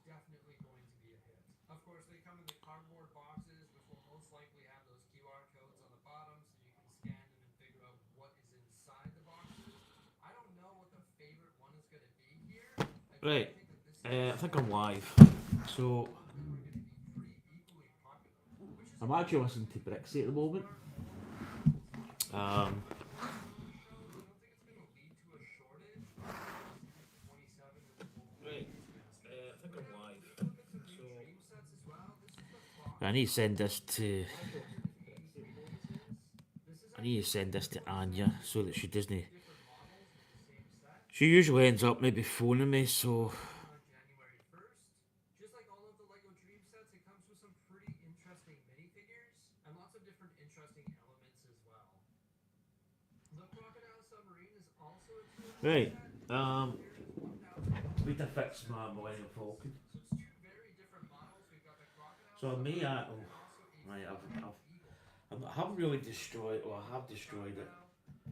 definitely going to be a hit. Of course, they come in the cardboard boxes, which will most likely have those QR codes on the bottom so you can scan them and figure out what is inside the boxes. I don't know what the favorite one is going to be here. I do Right, think that this is I think I'm live. both So, of them are going to be pretty equally popular, which is a I'm good actually thing listening to because Brixie for at the the most moment. part, all of the tools have been Um, pretty consistent on the show. I don't think it's going to lead to a shortage. Series 27 is a right, Wolverine Beastmaster. I think But I'm yeah, when you live. take a look at some new So, dream sets as well, this is the I need to Crocodile send this Summarine. to. Not sure if you're familiar with what this is. This is I need actually to a send this to 2-in-1 set, Anya so you so can that she build doesn't. two different models with the same set. She usually ends up maybe phoning me, so Launching on January 1st. Just like all of the LEGO Dream sets, it comes with some pretty interesting minifigures and lots of different interesting elements as well. The Crocodile Submarine is also a 2-in-1 right. set. This one Um, here is need to fix my Millennium 1,146 Falcon. pieces. So it's two very different models. We've got the Crocodile So I may Submarine oh, and also a right. Flying Eagle. I haven't really This is destroyed. the Well, I have Millennium destroyed it. Crocodile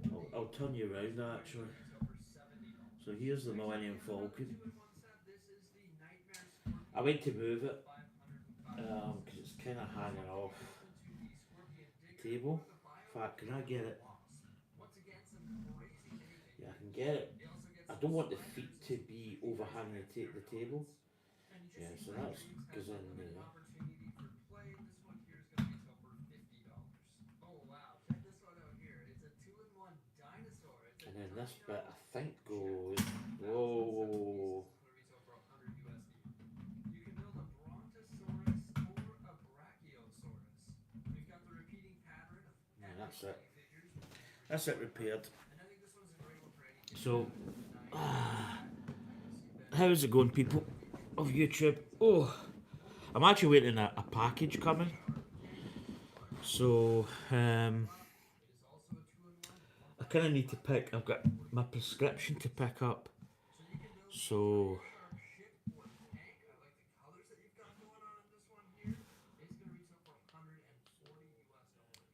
or the I'll Eagle. turn you These around two are going actually. to retail for $70. So here's the Next up, Millennium here's another Falcon. 2-in-1 set. This is the Nightmare I Scorpion went to Digger move for it 505 because pieces. it's kind of This hanging one can off be built into the Scorpion the Digger or table. the In fact, can I get Biomechanical it? Wasp. Once again, some crazy Yeah, I minifigures. can get it. You also get I some don't want the feet sliders and to some be crazy nice overhanging transparent the table. elements. And you just Yeah, see so Play that Dreams has goes a in limited there. opportunity for play. This one here is going to retail for $50. Oh wow, check this one out here. It's a 2-in-1 dinosaur. It's a And then this Dino bit I think Jet. goes. Thousand Whoa, seven pieces. This is going to retail for 100 USD. You can build a Brontosaurus or a Brachiosaurus. We've got the repeating pattern of yeah, epic that's it. minifigures with every That's it single one. repaired. And I think this one's a great one for any kid to So, have in the 90s or the 90s event. how's it going, people of YouTube? Oh, I'm actually waiting a package coming. So, It is also a 2-in-1 I kind of need to pick. I've got my prescription to pick up. So you can build a So, Tiger Shark ship or tank. I like the colors that you've got going on in this one here. It's going to retail for 140 US dollars.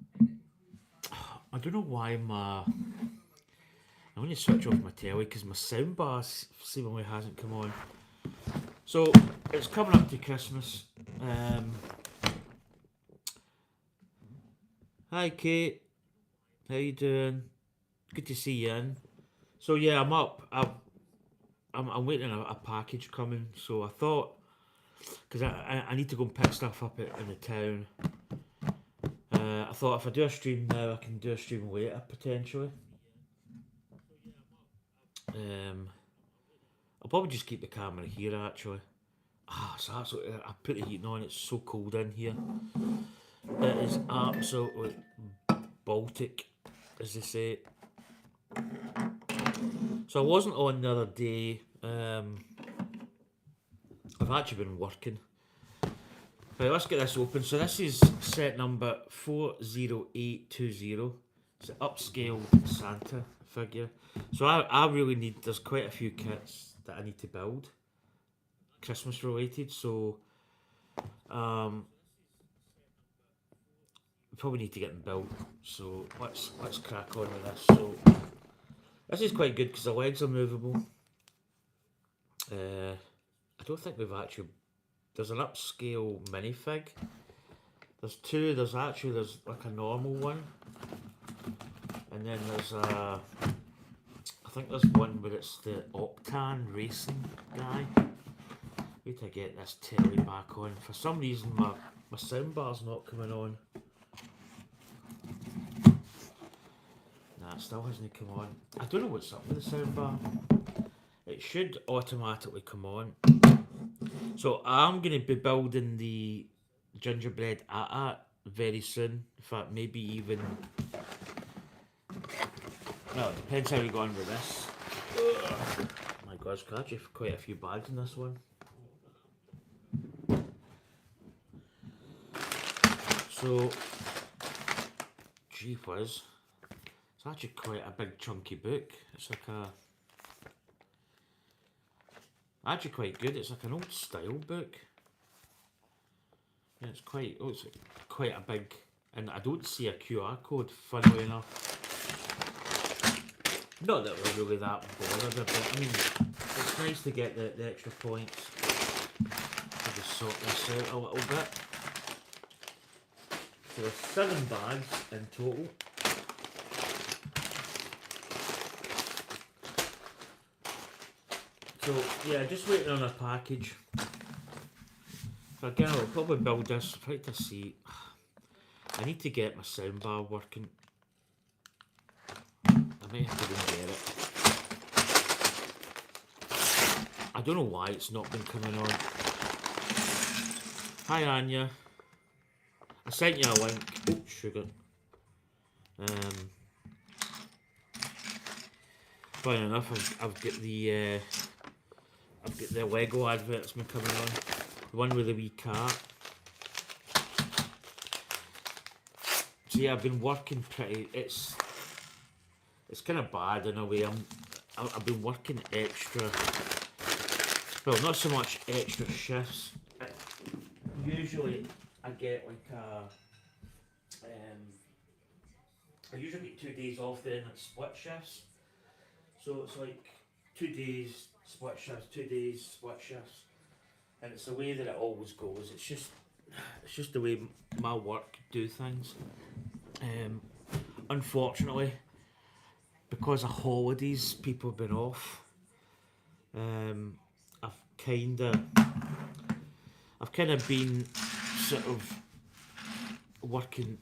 And it includes 5 I don't know why my. You can build them like I'm transparent going to switch off my minifigures. telly because my soundbar seemingly hasn't come on. So, it's coming up to Christmas. Hi, Kate. How you doing? Good to see you in. So yeah, I'm up. I'm waiting a package coming. So I thought, because I need to go and pick stuff up in the town. I thought if I do a stream now, I can do a stream later potentially. I'll probably just keep the camera here actually. It's absolutely. I put the heating on. It's so cold in here. It is absolutely Baltic, as they say. So I wasn't on the other day. I've actually been working. Right, let's get this open. So this is set number 40820. It's an upscale Santa figure. So I really need, there's quite a few kits that I need to build. Christmas related. So probably need to get them built. So let's crack on with this. So this is quite good because the legs are movable. I don't think we've actually. There's an upscale minifig. There's two. There's like a normal one, and then there's a. I think there's one where it's the Octan racing guy. Wait till I get this telly back on. For some reason my soundbar's not coming on. Nah, it still hasn't come on. I don't know what's up with the soundbar. It should automatically come on. So I'm going to be building the gingerbread at very soon. In fact, maybe even... Well, it depends how we go on with this. Oh my God, there's actually quite a few bags in this one. So, gee whiz. It's actually quite a big chunky book. It's like a... Actually quite good. It's like an old style book. Yeah, it's quite... Oh, it's quite a big... And I don't see a QR code, funnily enough. Not that we're really that bothered about it. I mean, it's nice to get the extra points. I'll just sort this out a little bit. So there's 7 bags in total. So yeah, just waiting on a package. So again, I'll probably build this, try to see. I need to get my soundbar working. I might have to go and get it. I don't know why it's not been coming on. Hi Anya. I sent you a link. Oh, sugar. Funny enough, I've got the Lego adverts been coming on. The one with the wee cat. So yeah, I've been working pretty. It's kind of bad in a way. I've been working extra. Well, not so much extra shifts. Usually, I get like I usually get 2 days off then at split shifts. So it's like 2 days split shifts, 2 days split shifts, and it's the way that it always goes. It's just the way my work do things. Unfortunately, because of holidays, people have been off. I've kind of been sort of working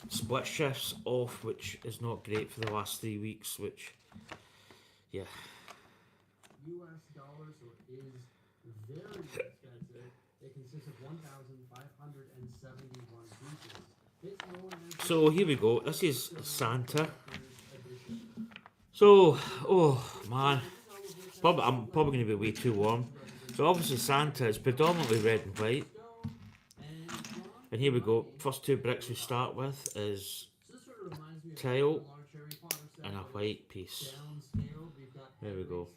split shifts off, which is not great for the last 3 weeks. Which, yeah. US dollars, so it is very expensive. It consists of 1,571 pieces. It's known as So here we go. This is Santa. So, oh man, I'm probably going to be way too warm. So obviously Santa is predominantly red and white. And here we go. First 2 bricks we start with is tile and a white piece. There we go.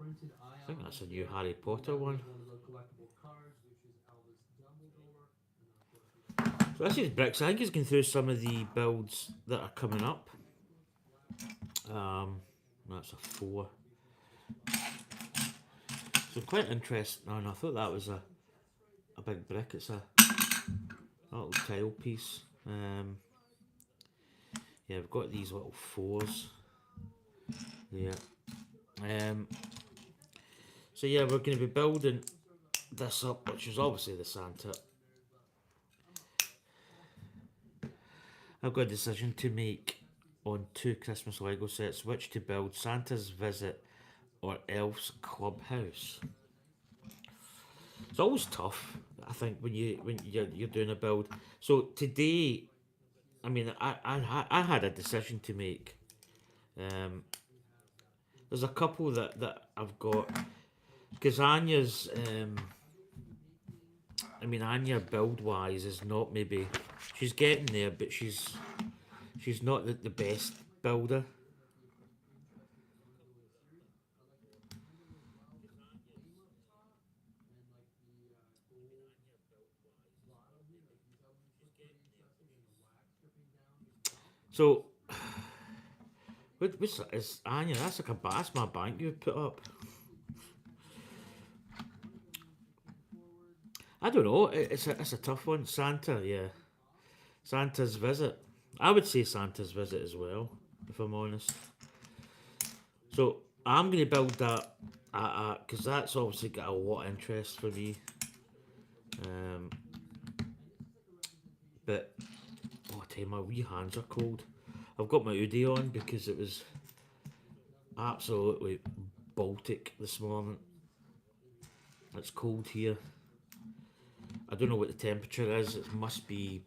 I think that's a new Harry Potter one. So this is bricks. I think he's going through some of the builds that are coming up. That's a 4. So quite interesting. Oh, no, I thought that was a big brick. It's a little tile piece. Yeah, we've got these little 4s. Yeah. So yeah, we're going to be building this up, which is obviously the Santa. I've got a decision to make on 2 Christmas Lego sets, which to build: Santa's Visit or Elf's Clubhouse. It's always tough, I think, when you're doing a build. So today, I mean, I had a decision to make. There's a couple that I've got, because Anya's, Anya build wise is not, maybe she's getting there, but she's not the best builder. So, what's is Anya? That's like that's my bank you've put up. I don't know. It's a tough one. Santa, yeah. Santa's Visit. I would say Santa's Visit as well, if I'm honest. So I'm going to build that because that's obviously got a lot of interest for me. But oh, I tell you, my wee hands are cold. I've got my hoodie on because it was absolutely Baltic this morning. It's cold here. I don't know what the temperature is. It must be.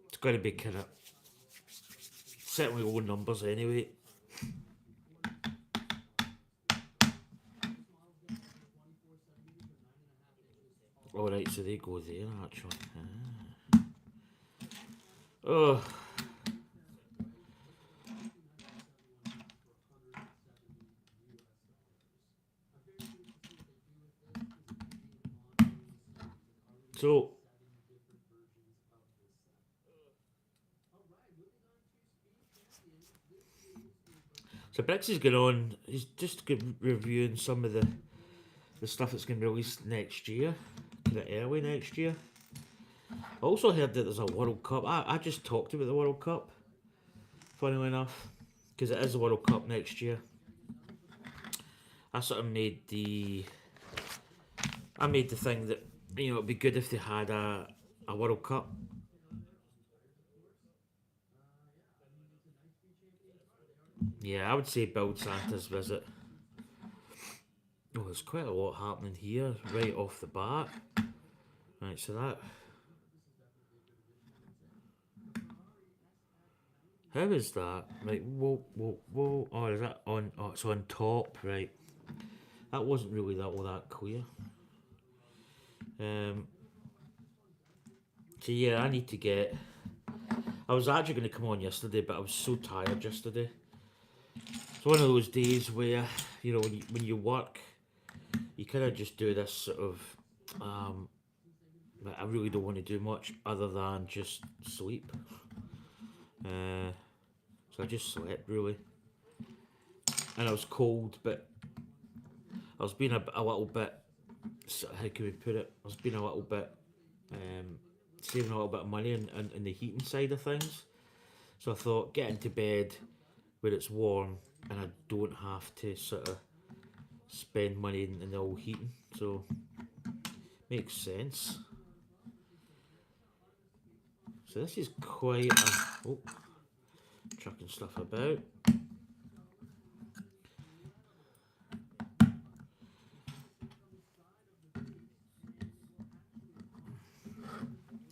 It's got to be kind of certainly low numbers anyway. Alright, so they go there actually. Oh. So So Brixie's going on. He's just reviewing some of the stuff that's going to be released next year, kind of early next year. I also heard that there's a World Cup. I just talked about the World Cup, funnily enough, because it is the World Cup next year. I sort of made the thing that, you know, it'd be good if they had a World Cup. Yeah, I would say build Santa's Visit. Oh, there's quite a lot happening here right off the bat. Right, so that... How is that? Right, whoa. Oh, is that on... Oh, it's on top, right. That wasn't really all that clear. So yeah, I need to get... I was actually going to come on yesterday, but I was so tired yesterday. It's one of those days where, you know, when you work, you kind of just do this sort of... I really don't want to do much other than just sleep. So I just slept, really. And I was cold, but I was being a little bit... How can we put it? I was being a little bit... saving a little bit of money in the heating side of things. So I thought, get into bed where it's warm and I don't have to sort of spend money in the old heating. So, makes sense. So this is quite a... Oh, chucking stuff about.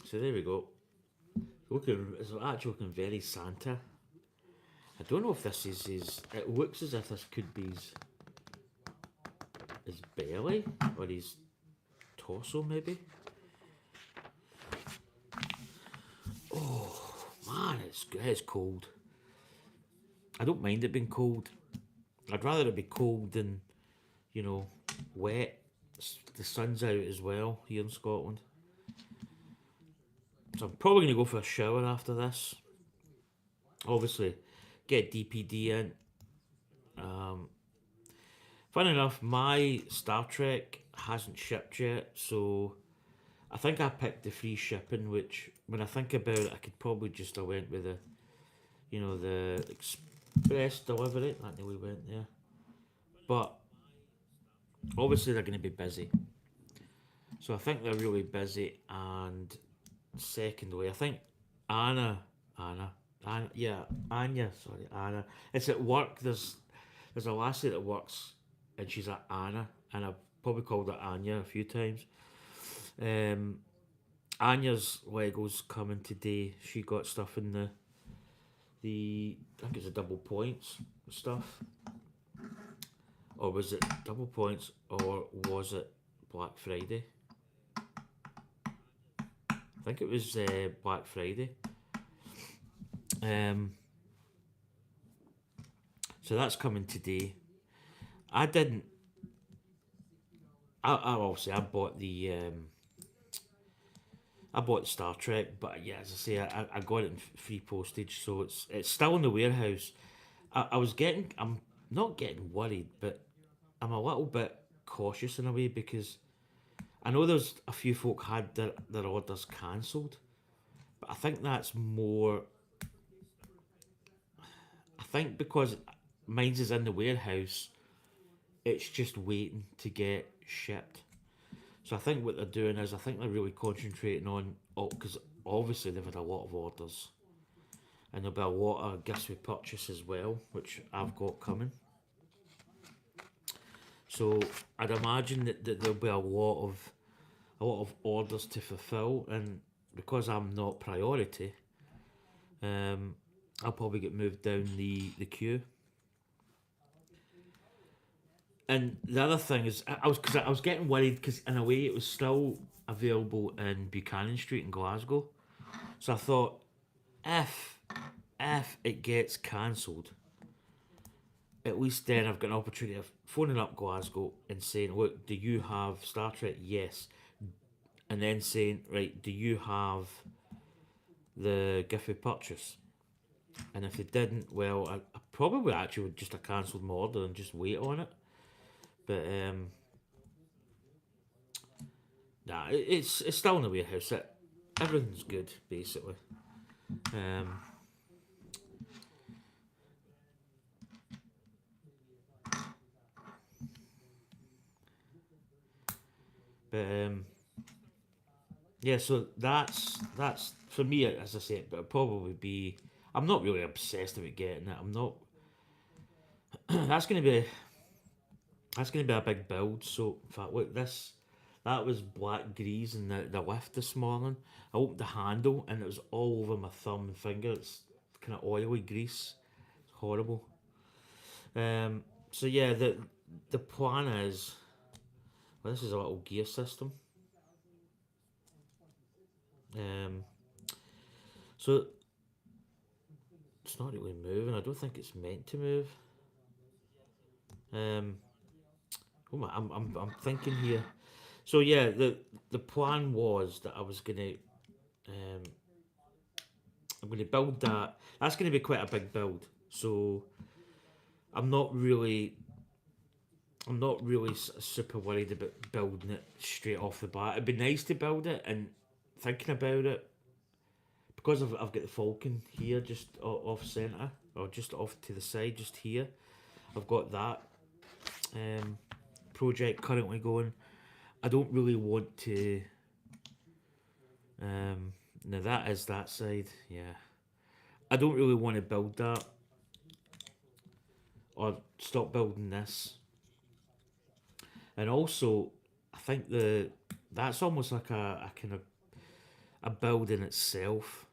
So there we go. It's actually looking very Santa. I don't know if this is his... It looks as if this could be his belly or his torso, maybe. Oh man, it's cold. I don't mind it being cold. I'd rather it be cold than, you know, wet. The sun's out as well here in Scotland. So I'm probably going to go for a shower after this. Obviously, get DPD in. Funny enough, my Star Trek hasn't shipped yet, so I think I picked the free shipping, which, when I think about it, I could probably just have went with the, you know, the express delivery. That nearly went there. But, obviously they're going to be busy. So I think they're really busy, and secondly, I think Anya, it's at work. There's a lassie that works, and she's at Anna, and I've probably called her Anya a few times. Anya's Lego's coming today. She got stuff in the I think it's a double points stuff. Or was it double points, or was it Black Friday? I think it was Black Friday. So that's coming today. I didn't. I obviously I bought the Star Trek, but yeah, as I say, I got it in free postage, so it's still in the warehouse. I'm not getting worried, but I'm a little bit cautious in a way, because I know there's a few folk had their orders cancelled, but I think that's more... I think because mine's is in the warehouse, it's just waiting to get shipped. So I think what they're doing is, I think they're really concentrating on... because obviously they've had a lot of orders. And there'll be a lot of gifts with purchase as well, which I've got coming. So I'd imagine that there'll be a lot of orders to fulfill, and because I'm not priority, I'll probably get moved down the queue. And the other thing is, I was getting worried, because in a way it was still available in Buchanan Street in Glasgow. So I thought, if it gets cancelled, at least then I've got an opportunity of phoning up Glasgow and saying, look, do you have Star Trek? Yes. And then saying, right, do you have the gift with purchase? And if they didn't, well, I probably actually would just have cancelled my order and just wait on it. But nah, it's still in the warehouse. Everything's good basically. But yeah, so that's for me, as I said, but it'll probably be. I'm not really obsessed about getting it. I'm not. that's gonna be a big build. So in fact, look, that was black grease in the lift this morning. I opened the handle and it was all over my thumb and finger. It's kind of oily grease. It's horrible. So yeah, the plan is. Well, this is a little gear system. So it's not really moving. I don't think it's meant to move. Oh my, I'm thinking here. So yeah, the plan was that I'm gonna build that. That's gonna be quite a big build. So I'm not really super worried about building it straight off the bat. It'd be nice to build it, and thinking about it, because I've got the Falcon here just off centre, or just off to the side, just here. I've got that project currently going. I don't really want to. Now that is that side, yeah. I don't really want to build that, or stop building this. And also, I think that's almost like a kind of a build in itself.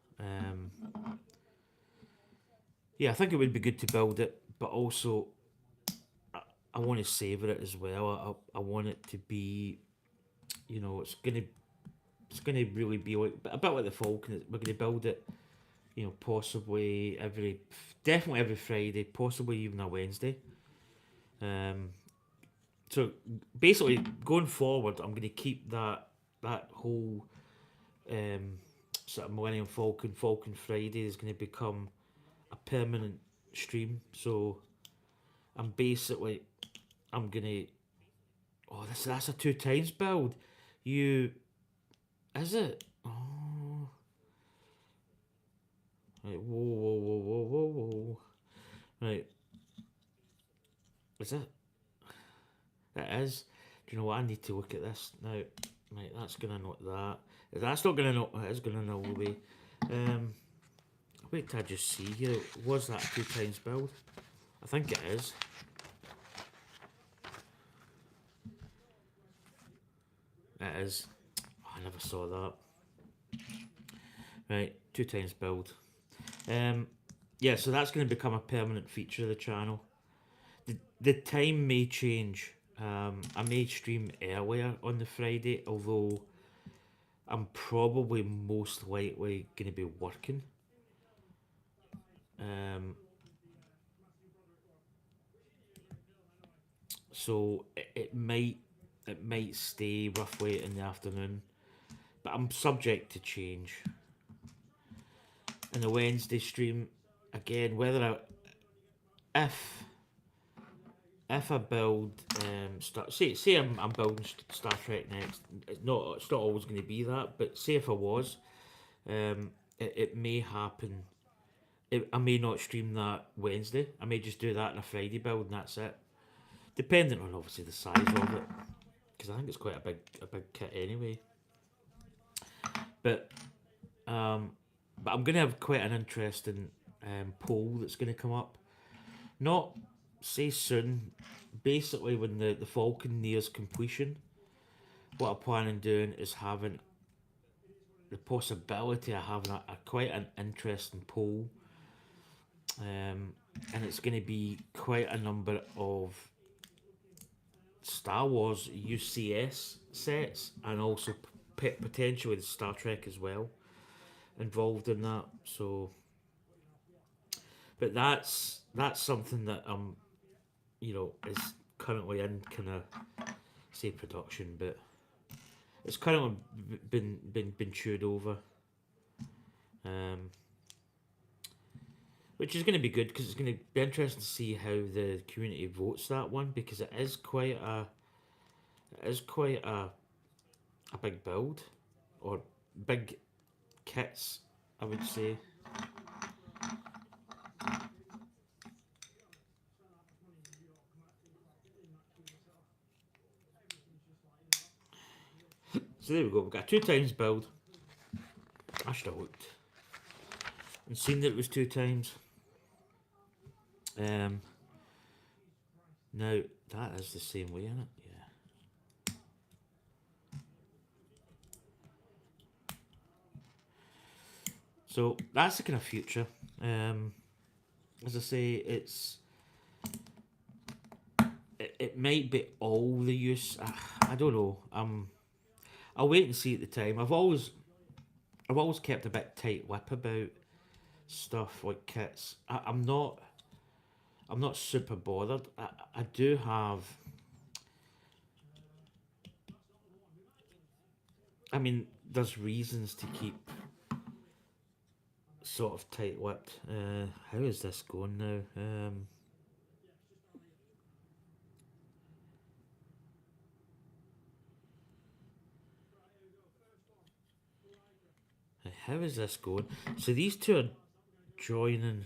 Yeah, I think it would be good to build it, but also I want to savour it as well. I want it to be, it's gonna really be like a bit like the Falcon. We're gonna build it, possibly definitely every Friday, possibly even a Wednesday. So basically, going forward, I'm gonna keep that whole sort of Millennium Falcon Friday is gonna become a permanent stream. So I'm gonna. Oh, that's a 2 times build. Is it? Oh. Right, whoa. Right. Is it? It is. Do you know what? I need to look at this now. Right, that's gonna knock that. That's not gonna knock. It is gonna null away. Wait till I just see here. Was that a 2 times build? I think it is. It is. Oh, I never saw that. Right, 2 times build. Yeah, so that's going to become a permanent feature of the channel. The time may change. I may stream earlier on the Friday, although I'm probably most likely going to be working. So it might stay roughly in the afternoon, but I'm subject to change. And the Wednesday stream, again, if I build say I'm building Star Trek Next, it's not always going to be that, but say if I was, it may happen. I may not stream that Wednesday. I may just do that on a Friday build, and that's it. Depending on obviously the size of it, because I think it's quite a big kit anyway. But I'm going to have quite an interesting poll that's going to come up. Not say soon. Basically, when the Falcon nears completion, what I plan on doing is having the possibility of having a quite an interesting poll. And it's going to be quite a number of Star Wars UCS sets, and also potentially the Star Trek as well involved in that. So, but that's something that is currently in kind of say production, but it's currently been chewed over. which is going to be good because it's going to be interesting to see how the community votes that one, because it is quite a big build, or big kits, I would say. So there we go, we've got a 2 times build. I should have looked and seen that it was 2 times. Now that is the same way, isn't it? Yeah. So that's the kind of future. As I say, it might be all the use. I don't know. I'll wait and see at the time. I've always kept a bit tight lip about stuff like kits. I'm not super bothered. I do have. I mean, there's reasons to keep sort of tight-lipped. How is this going now? How is this going? So these two are joining.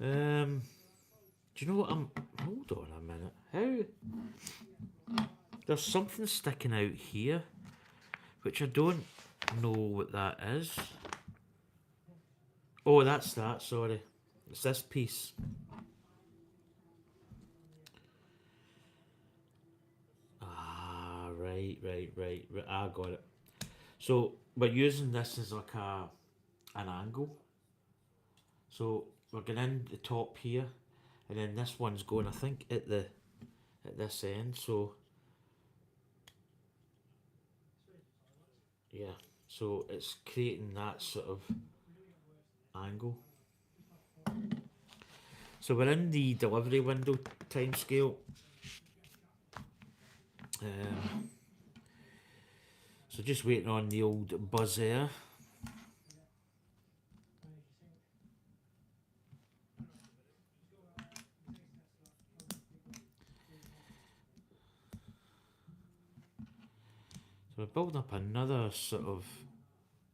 Do you know what hold on a minute. How? There's something sticking out here, which I don't know what that is. Oh, that's that, sorry. It's this piece. Ah, right. I got it. So we're using this as like an angle. So we're going in the top here, and then this one's going, I think, at this end. So yeah, so it's creating that sort of angle. So we're in the delivery window time scale. So just waiting on the old buzz air. So we're building up another sort of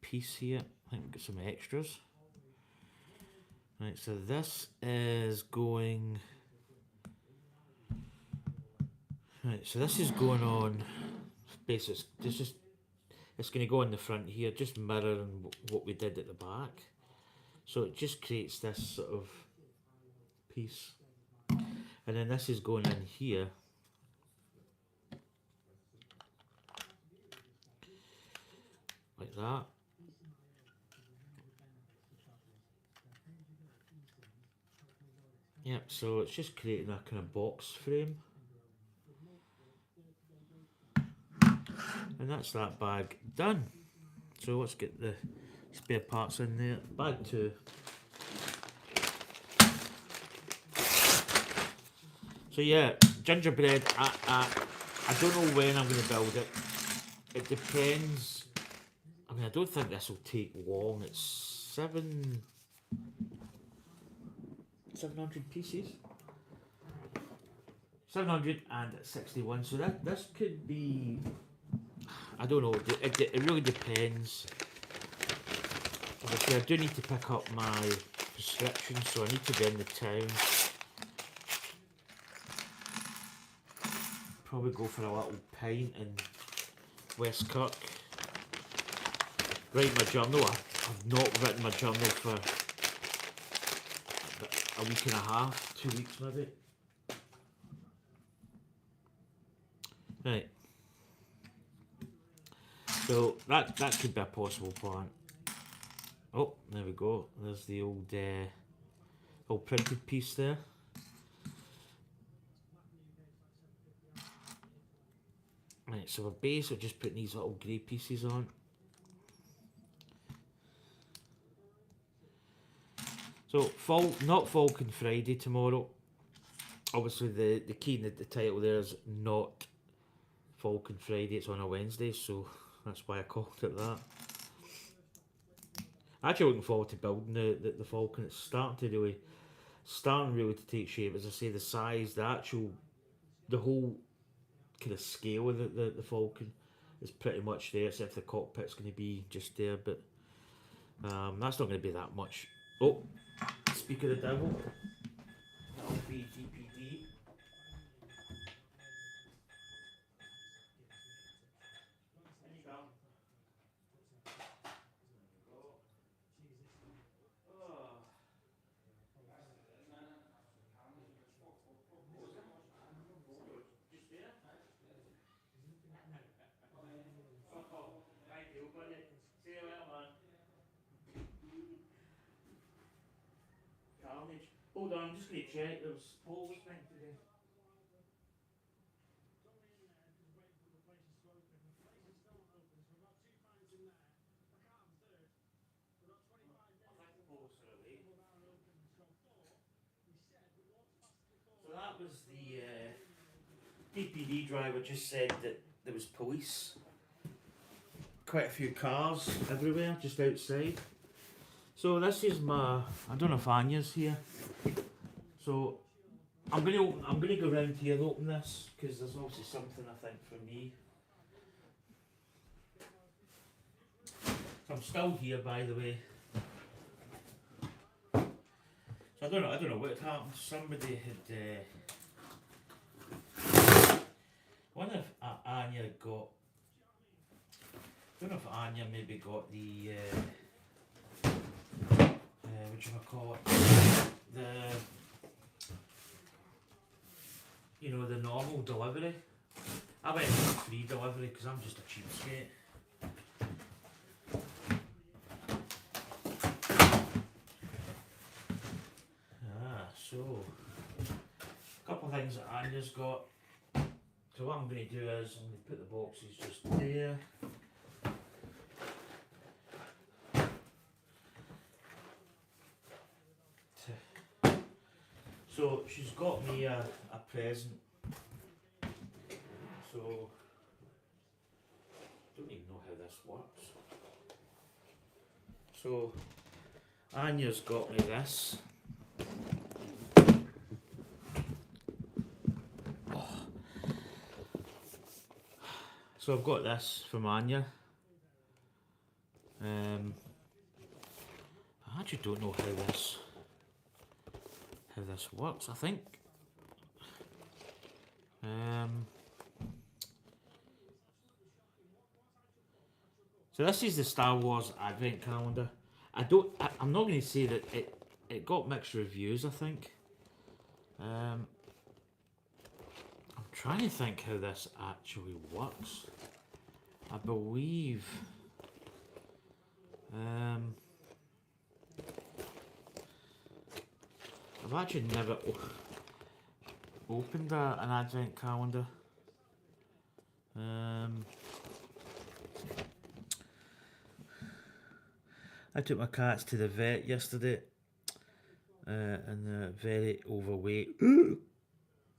piece here. I think we've got some extras. Right, so this is going. Right, so this is going on. Basically, it's going to go on the front here, just mirroring what we did at the back. So it just creates this sort of piece, and then this is going in here. Like that. Yep, so it's just creating a kind of box frame. And that's that bag done. So let's get the spare parts in there. Bag 2. So yeah, gingerbread, I don't know when I'm going to build it. It depends. I mean, I don't think this will take long. It's 700 pieces. 761. So this could be. I don't know. It really depends. Obviously, I do need to pick up my prescription, so I need to be in the town. Probably go for a little pint in West Kirk. Write my journal. I've not written my journal for a week and a half, 2 weeks maybe. Right. So that could be a possible plan. Oh, there we go. There's the old printed piece there. Right, so our base, we're just putting these little grey pieces on. So not Falcon Friday tomorrow. obviously the key in the title there is not Falcon Friday, it's on a Wednesday, so that's why I called it that. Actually looking forward to building the Falcon. It's starting really to take shape. As I say, the size, the whole kind of scale of the Falcon is pretty much there, except the cockpit's going to be just there, but that's not going to be that much. Oh, speak of the devil. That'll be DPD. Carnage. Hold on, I'm just going to check. There was Paul was meant today. So that was the DPD driver just said that there was police. Quite a few cars everywhere, just outside. So this is my, I don't know if Anya's here. So I'm gonna go round here and open this because there's obviously something I think for me. So I'm still here, by the way. So I don't know what had happened. Somebody had. I wonder if Anya got. I don't know if Anya maybe got the. What you call it? The normal delivery. I went for free delivery because I'm just a cheapskate. So a couple of things that Anya's got. So what I'm going to do is I'm going to put the boxes just there. So she's got me a present. So I don't even know how this works. So Anya's got me this. So I've got this from Anya. I actually don't know how this works, I think. So this is the Star Wars Advent Calendar. I'm not going to say that it got mixed reviews, I think. I'm trying to think how this actually works. I believe I've actually never opened an advent calendar. I took my cats to the vet yesterday, and they're very overweight.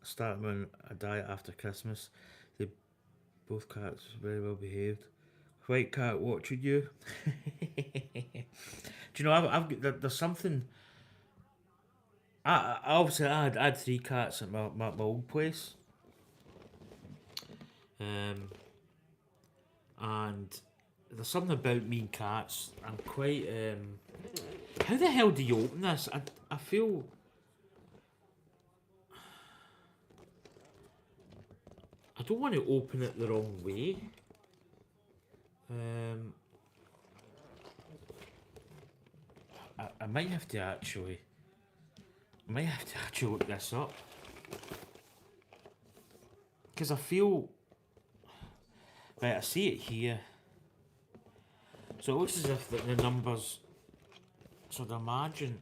Starting on a diet after Christmas. Both cats very well behaved. White cat watching you. Do you know I've got there's something. I obviously I had 3 cats at my old place. And there's something about me and cats. I'm quite how the hell do you open this? I feel I don't want to open it the wrong way. I might have to actually look this up. Because I feel... Right, I see it here. So it looks as if the numbers... So I'd imagine...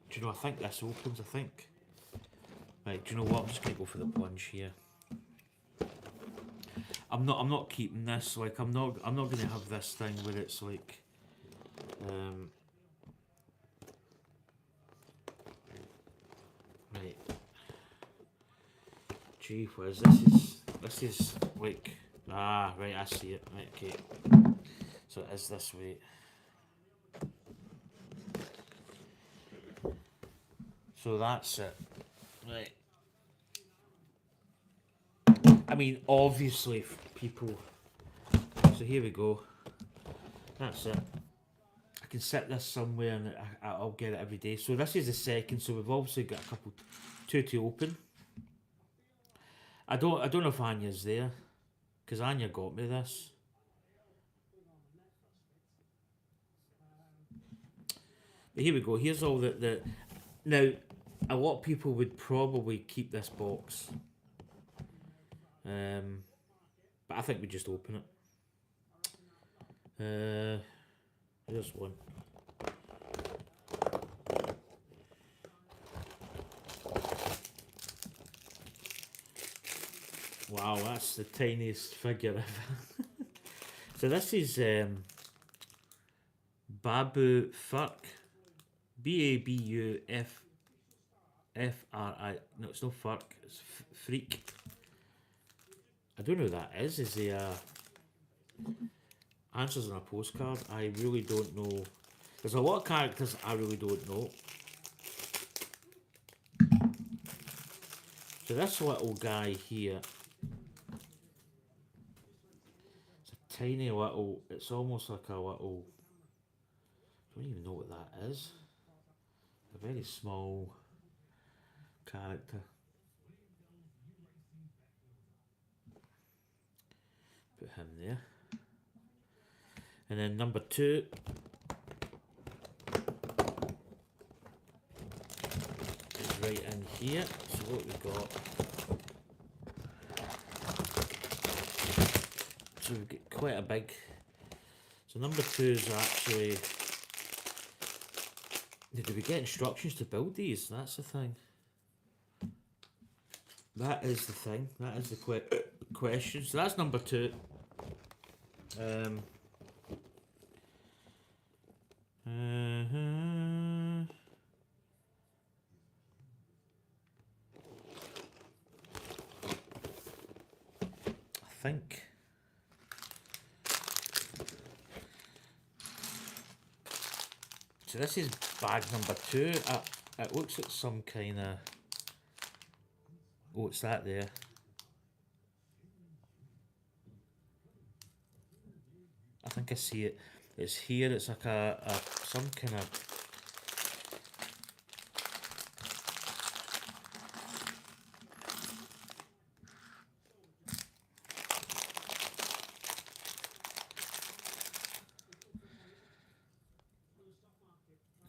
Do you know, I think this opens, I think. Right, do you know what? I'm just going to go for the plunge here. I'm not keeping this. Like I'm not going to have this thing where it's like Gee whiz, this is like, right, I see it. Right, okay. So it is this way. So that's it. Right. I mean, obviously, people. So here we go. That's it. I can set this somewhere and I'll get it every day. So this is the second. So we've obviously got a couple, two to open. I don't know if Anya's there, because Anya got me this. But here we go. Here's all the. Now, a lot of people would probably keep this box. But I think we just open it. Here's one. Wow, that's the tiniest figure ever. So this is Babu Furk. Babufri. No, it's not Furk, it's Freak. I don't know who that is. Is he answers on a postcard? I really don't know. There's a lot of characters I really don't know. So this little guy here, it's a tiny little, it's almost like a little, I don't even know what that is. A very small character. Put him there. And then number 2. Is right in here. So what we got? So we've got quite a big. So number 2 is actually. Did we get instructions to build these? That's the thing. That is the thing. That is the question. So that's number 2. I think. So this is bag number 2. It looks like some kind of. Oh, it's that there. I think I see it. It's here. It's like a some kind of.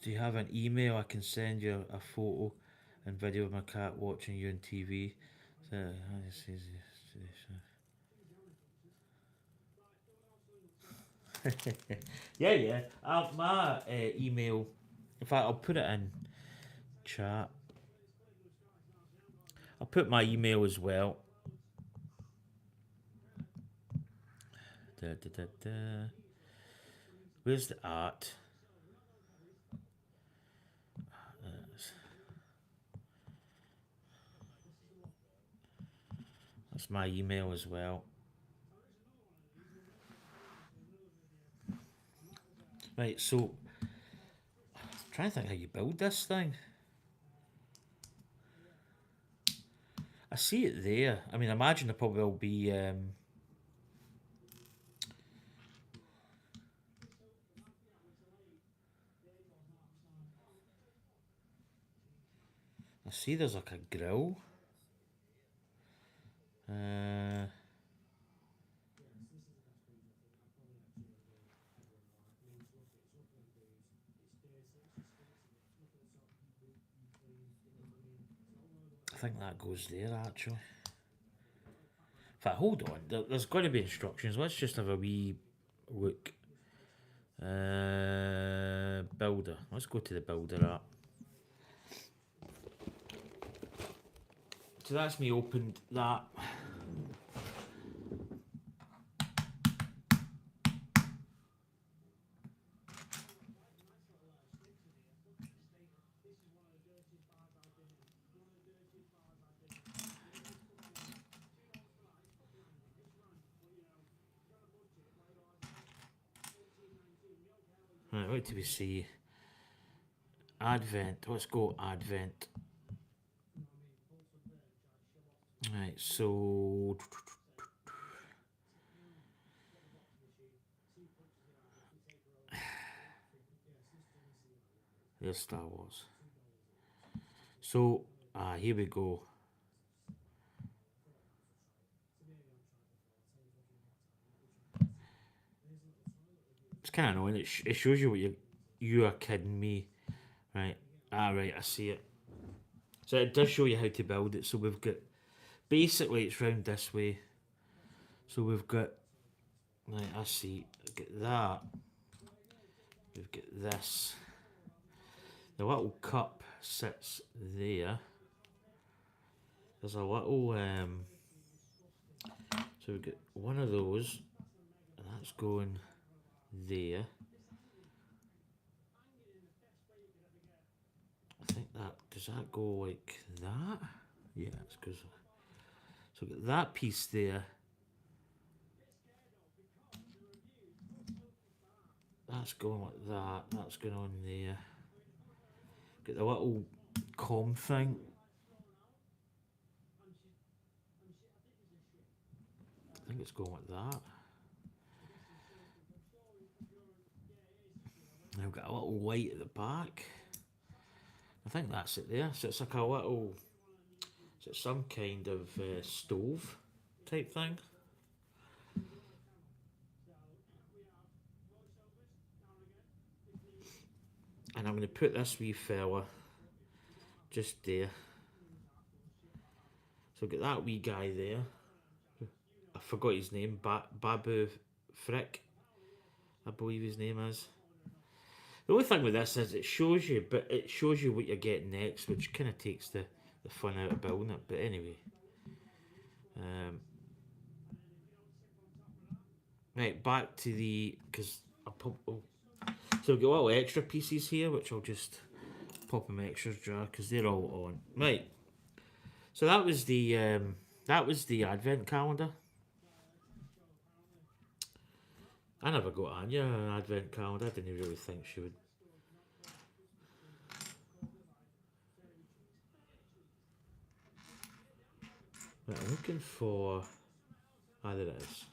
Do you have an email? I can send you a photo and video of my cat watching you on TV. So, yeah. My email. In fact, I'll put it in chat. I'll put my email as well. Where's the art? That's my email as well. Right, so I'm trying to think how you build this thing. I see it there. I mean, I imagine there probably will be I see there's like a grill. I think that goes there actually. In fact, hold on. There's got to be instructions. Let's just have a wee look. Builder. Let's go to the builder app. So that's me opened that. Right, what do we see? Advent. Let's go Advent. Right, so there's Star Wars. So, here we go. It's kind of annoying. It shows you what you are kidding me, right? Right, I see it. So it does show you how to build it. So we've got basically it's round this way. So we've got right. I see. We've got that. We've got this. The little cup sits there. There's a little so we've got one of those, and that's going there. I think that does that go like that? Yeah, it's because so we've got that piece there. That's going like that. That's going on there. Get the little comb thing. I think it's going like that. Now we've got a little light at the back. I think that's it there. So it's like a little, so it's some kind of stove type thing. And I'm going to put this wee fella just there. So get that wee guy there. I forgot his name. Babu Frick, I believe his name is. The only thing with this is it shows you, but it shows you what you're getting next, which kind of takes the fun out of building it. But anyway. Right, back to the, because so we've got little extra pieces here, which I'll just pop in my extras jar because they're all on. Right. So that was the advent calendar. I never got Anya an advent calendar. I didn't really think she would. Right, I'm looking for. There it is.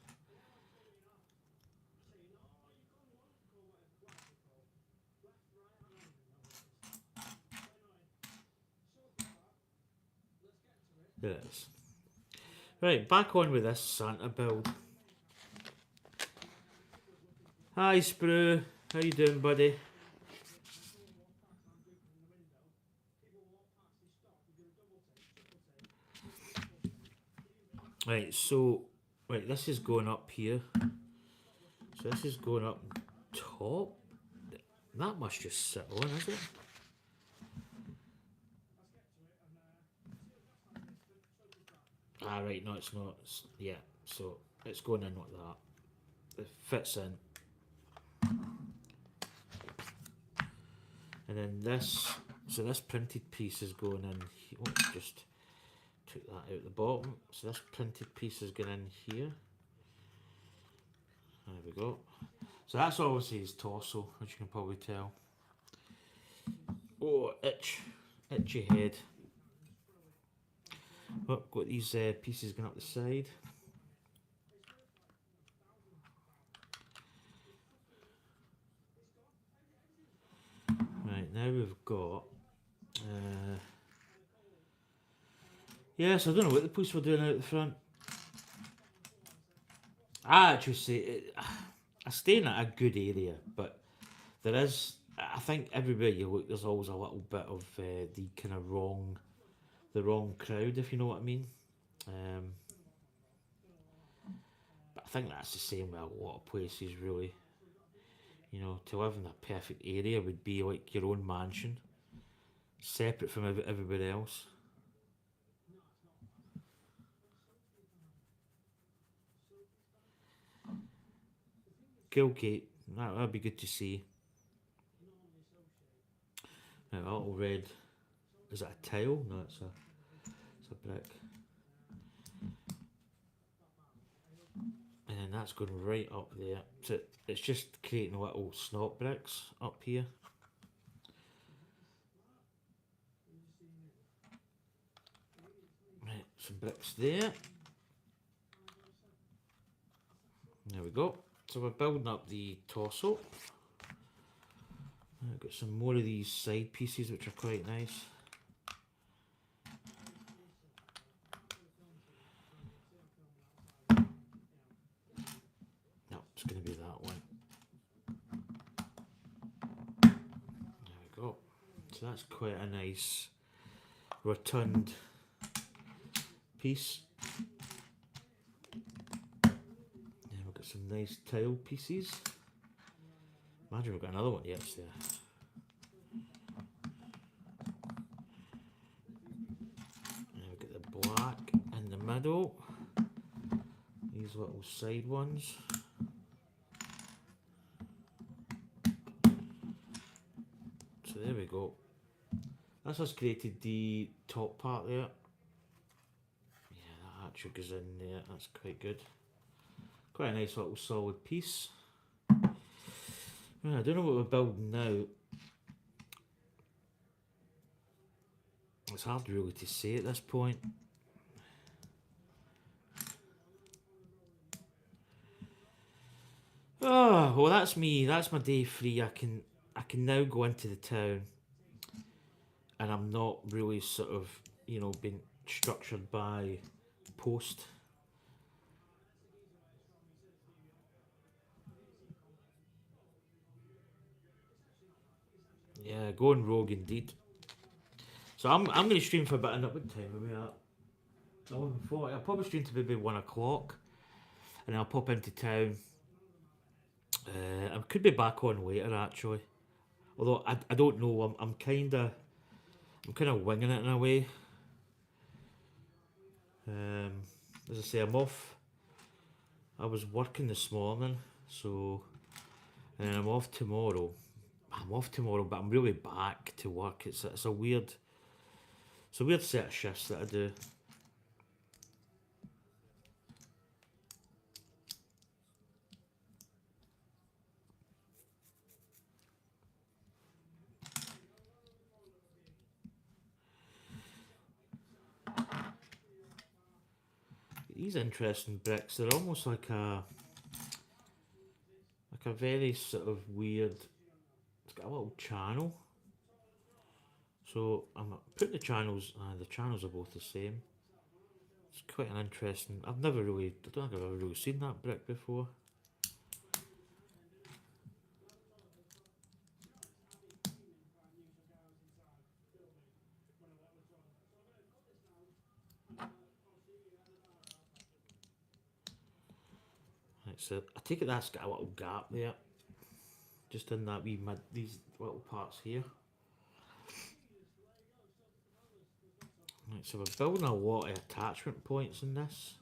There it is. Right, back on with this Santa build. Hi, Sprue. How you doing, buddy? Right, so this is going up here. So this is going up top. That must just sit on, is it? Right, no, it's not. Yeah, so it's going in like that. It fits in. And then this, so this printed piece is going in here. Oh, just took that out the bottom. So this printed piece is going in here. There we go. So that's obviously his torso, as you can probably tell. Oh, itchy head. Oh, got these pieces going up the side. Right, now we've got... yes, I don't know what the police were doing out the front. I actually say... I stay in a good area, but there is... I think everywhere you look, there's always a little bit of the kind of the wrong crowd, if you know what I mean. But I think that's the same with a lot of places, really. You know, to live in a perfect area would be like your own mansion, separate from everybody else. Gilgate, that'd be good to see. Now, a little red. Is that a tile? No, it's a brick. And then that's going right up there. So it's just creating little snot bricks up here. Right, some bricks there. There we go. So we're building up the torso. I've got some more of these side pieces which are quite nice. No, it's going to be that one. There we go. So that's quite a nice rotund piece. Then we've got some nice tile pieces. Imagine we've got another one yet there. And we've got the black in the middle. These little side ones. So there we go. That's just created the top part there. Yeah, that actually goes in there. That's quite good. Quite a nice little solid piece. I don't know what we're building now. It's hard really to say at this point. Oh, well that's me. That's my day free. I can now go into the town and I'm not really sort of, you know, being structured by post. Yeah, going rogue indeed. So I'm going to stream for a bit of what time are we at? 11:40. I'll probably stream to maybe 1 o'clock, and I'll pop into town. I could be back on later actually, although I don't know. I'm kind of winging it in a way. As I say, I'm off. I was working this morning, so and I'm off tomorrow. I'm off tomorrow, but I'm really back to work. It's a weird set of shifts that I do. These interesting bricks, they're almost like a very sort of weird, it's got a little channel. So I'm putting the channels are both the same. It's quite an interesting, I don't think I've ever really seen that brick before. Right, so I take it that's got a little gap there. Just in that these little parts here. Right, so we're building a lot of attachment points in this.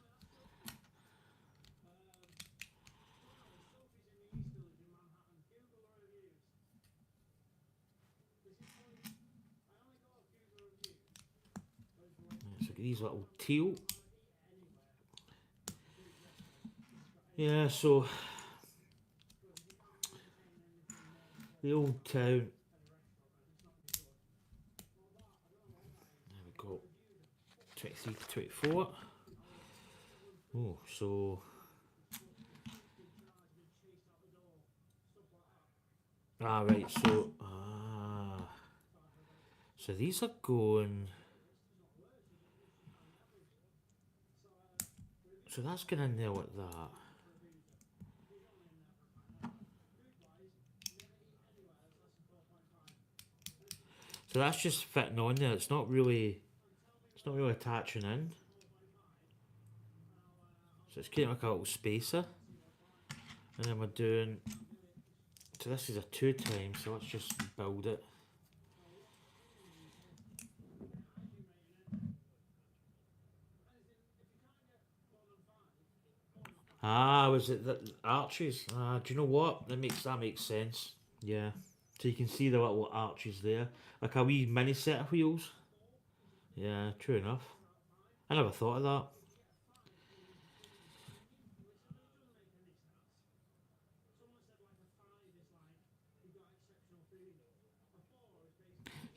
Right, so these little teal. Yeah, so the old town. There we go. 23 to 24. Oh, so right, so these are going. So that's going in there like that. So that's just fitting on there. It's not really attaching in. So it's creating like a little spacer. And then we're doing, so this is a 2 times, so let's just build it. Was it the arches? Do you know what? That makes sense. Yeah. So you can see the little arches there. Like a wee mini set of wheels. Yeah, true enough. I never thought of that.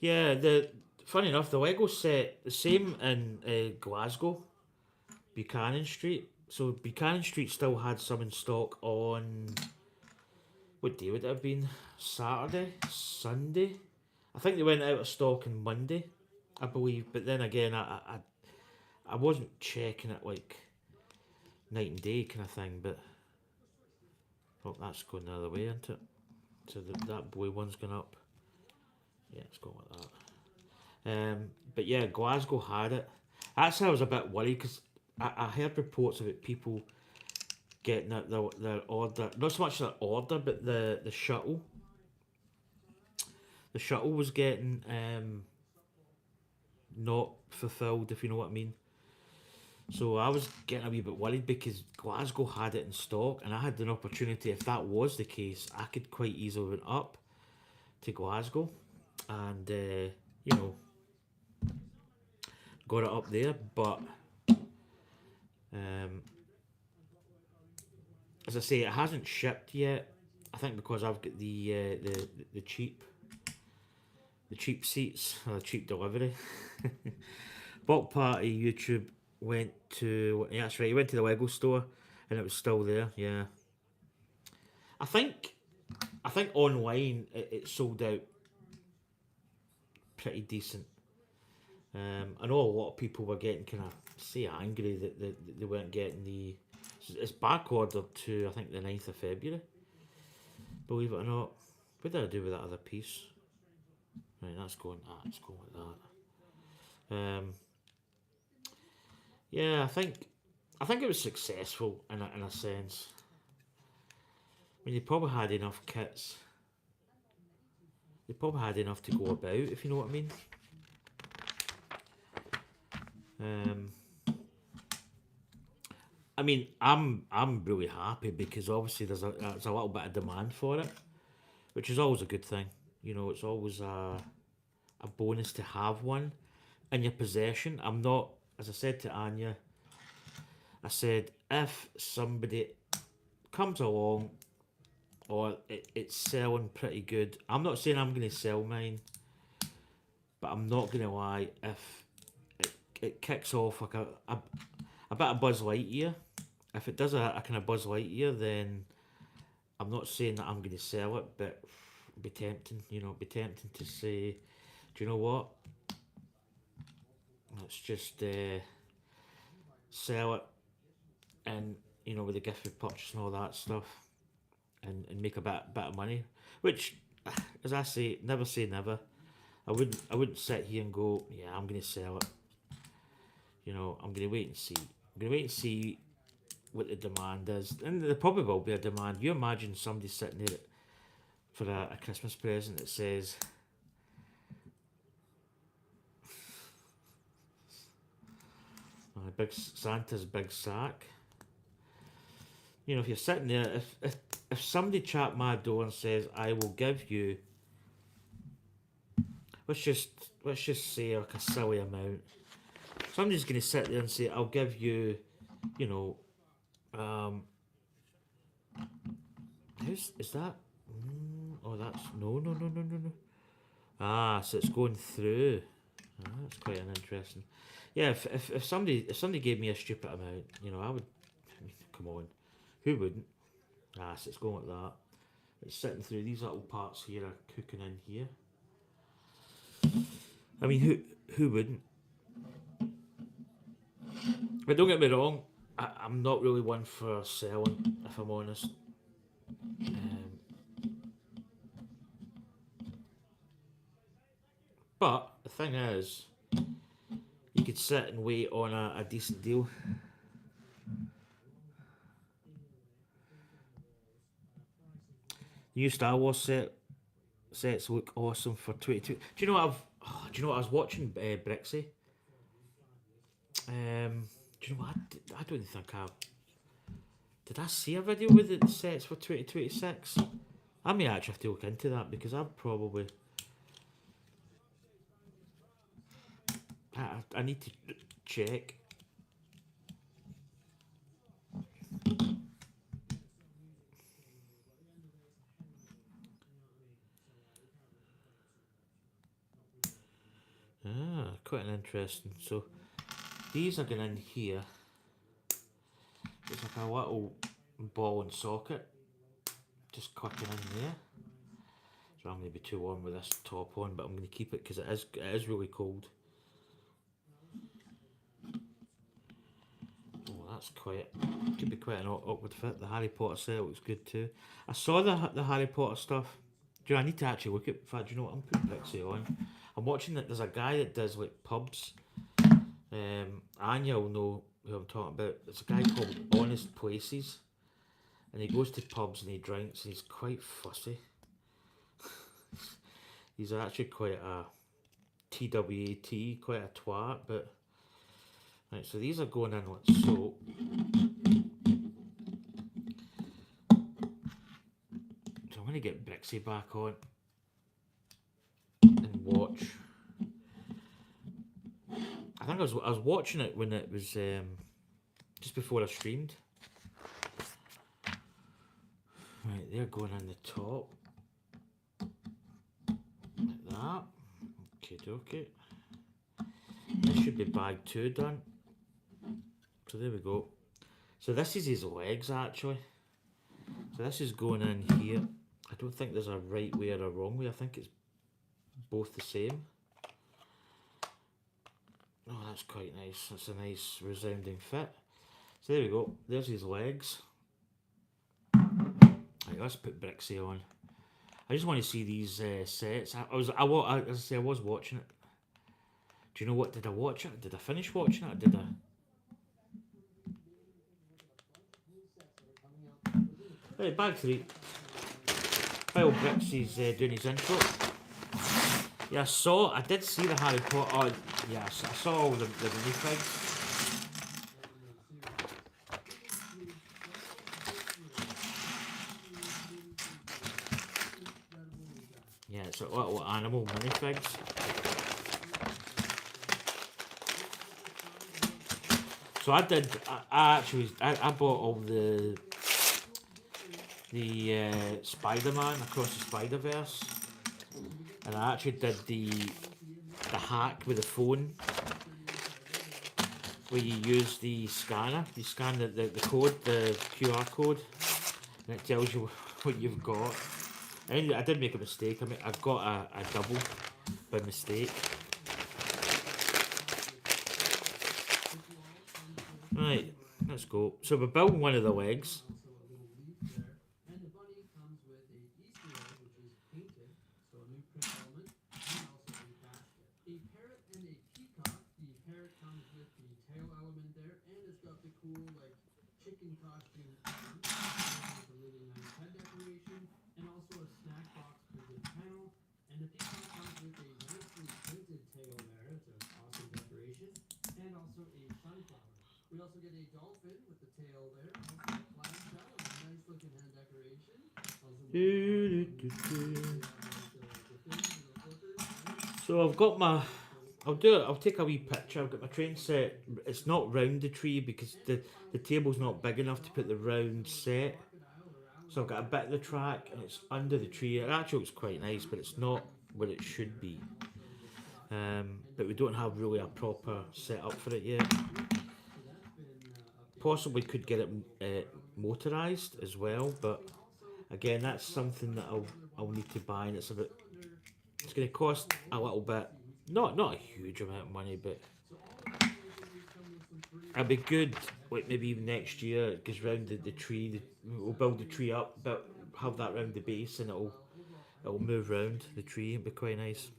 Yeah, the funny enough, the Lego set the same in Glasgow, Buchanan Street. So Buchanan Street still had some in stock on what day would it have been? Saturday, Sunday. I think they went out of stock on Monday, I believe. But then again, I wasn't checking it like night and day kind of thing. But oh, that's going the other way, isn't it? So that blue one's gone up. Yeah, it's going like that. But yeah, Glasgow had it. That's why I was a bit worried because I heard reports about people getting their order, not so much their order, but the shuttle. The shuttle was getting not fulfilled, if you know what I mean. So I was getting a wee bit worried because Glasgow had it in stock, and I had an opportunity. If that was the case, I could quite easily went up to Glasgow, and you know, got it up there. But as I say, it hasn't shipped yet. I think because I've got the cheap seats, or the cheap delivery. Bulk Party YouTube went to, yeah, that's right, he went to the Lego store and it was still there. Yeah, I think online it sold out pretty decent. I know a lot of people were getting kind of say angry that they weren't getting the. It's back ordered to I think the 9th of February. Believe it or not, what did I do with that other piece? Right, that's going. It's going like that. Yeah, I think it was successful in a sense. I mean, they probably had enough kits. They probably had enough to go about, if you know what I mean. I mean, I'm really happy because obviously there's a little bit of demand for it, which is always a good thing. You know, it's always a bonus to have one in your possession. I'm not, as I said to Anya, I said if somebody comes along or it's selling pretty good, I'm not saying I'm going to sell mine, but I'm not going to lie, if it kicks off like a bit of Buzz Lightyear, if it does a kind of Buzz Lightyear, then I'm not saying that I'm going to sell it, but it'd be tempting, be tempting to say, do you know what? Let's just sell it, and with the gift of purchase and all that stuff, and make a bit of money. Which, as I say never. I wouldn't sit here and go, yeah, I'm going to sell it. I'm going to wait and see. I'm going to wait and see what the demand is, and there probably will be a demand. You imagine somebody sitting there for a Christmas present that says, big Santa's big sack. If you're sitting there, if somebody chapped my door and says, I will give you, let's just say like a silly amount. Somebody's going to sit there and say, I'll give you, is that? Oh, that's no. So it's going through. That's quite an interesting. Yeah, if somebody gave me a stupid amount, I would. I mean, come on, who wouldn't? So it's going like that. It's sitting through these little parts here are cooking in here. I mean, who wouldn't? But don't get me wrong, I'm not really one for selling, if I'm honest. But the thing is, you could sit and wait on a decent deal. New Star Wars sets look awesome for 22. Do you know what I was watching Brixie? Do you know what? I don't think did I see a video with the sets for 2026? I may actually have to look into that because I probably. I need to check. quite an interesting. So these are going in here. It's like a little ball and socket, just clicking in there. So I'm going to be too warm with this top on, but I'm going to keep it because it is really cold. Oh, that's could be quite an awkward fit. The Harry Potter set looks good too. I saw the Harry Potter stuff. Do you know, I need to actually look at. In fact, do you know what? I'm putting Brixie on. I'm watching that. There's a guy that does like pubs. Anya will know who I'm talking about. There's a guy called Honest Places, and he goes to pubs and he drinks. And he's quite fussy. He's actually quite a TWAT, quite a twat. But right, so these are going in like so. So I'm going to get Brixie back on and watch. I think I was watching it when it was just before I streamed. Right, they're going in the top. Like that. Okay, okay. This should be bag 2 done. So there we go. So this is his legs actually. So this is going in here. I don't think there's a right way or a wrong way. I think it's both the same. Oh, that's quite nice. That's a nice resounding fit. So there we go. There's his legs. Right, let's put Brixie on. I just want to see these sets. As I say, I was watching it. Do you know what? Did I watch it? Did I finish watching it? Or did I? Right, bag 3. While Brixie's doing his intro. Yeah, I did see the Harry Potter. Oh, yeah, I saw all the minifigs. Yeah, it's a little animal minifigs. So I bought all the Spider-Man Across the Spider-Verse. And I actually did the hack with the phone where you use the scanner, you scan the code, the QR code, and it tells you what you've got. And I did make a mistake. I got a double by mistake. Right, let's go. So we're building one of the legs. We also get a dolphin with the tail there, also a clamshell, and a nice looking hand decoration. So I've got my, I'll take a wee picture. I've got my train set. It's not round the tree because the table's not big enough to put the round set. So I've got a bit of the track and it's under the tree. It actually looks quite nice, but it's not where it should be. But we don't have really a proper setup for it yet. Possibly could get it motorized as well, but again, that's something that I'll need to buy, and it's going to cost a little bit, not a huge amount of money, but it'll be good. Like maybe even next year, it goes round the tree. We'll build the tree up, but have that round the base, and it'll move round the tree. It'll be quite nice.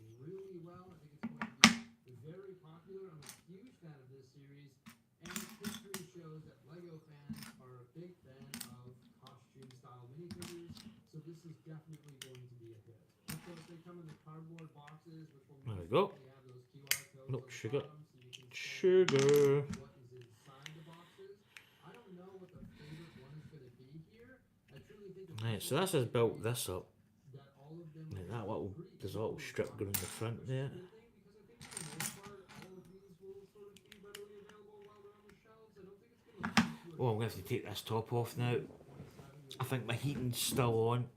There we go. No, sugar. Sugar. Right, so that's just built this up. Like that little, there's a little strip going in the front there. Oh, I'm going to have to take this top off now. I think my heating's still on.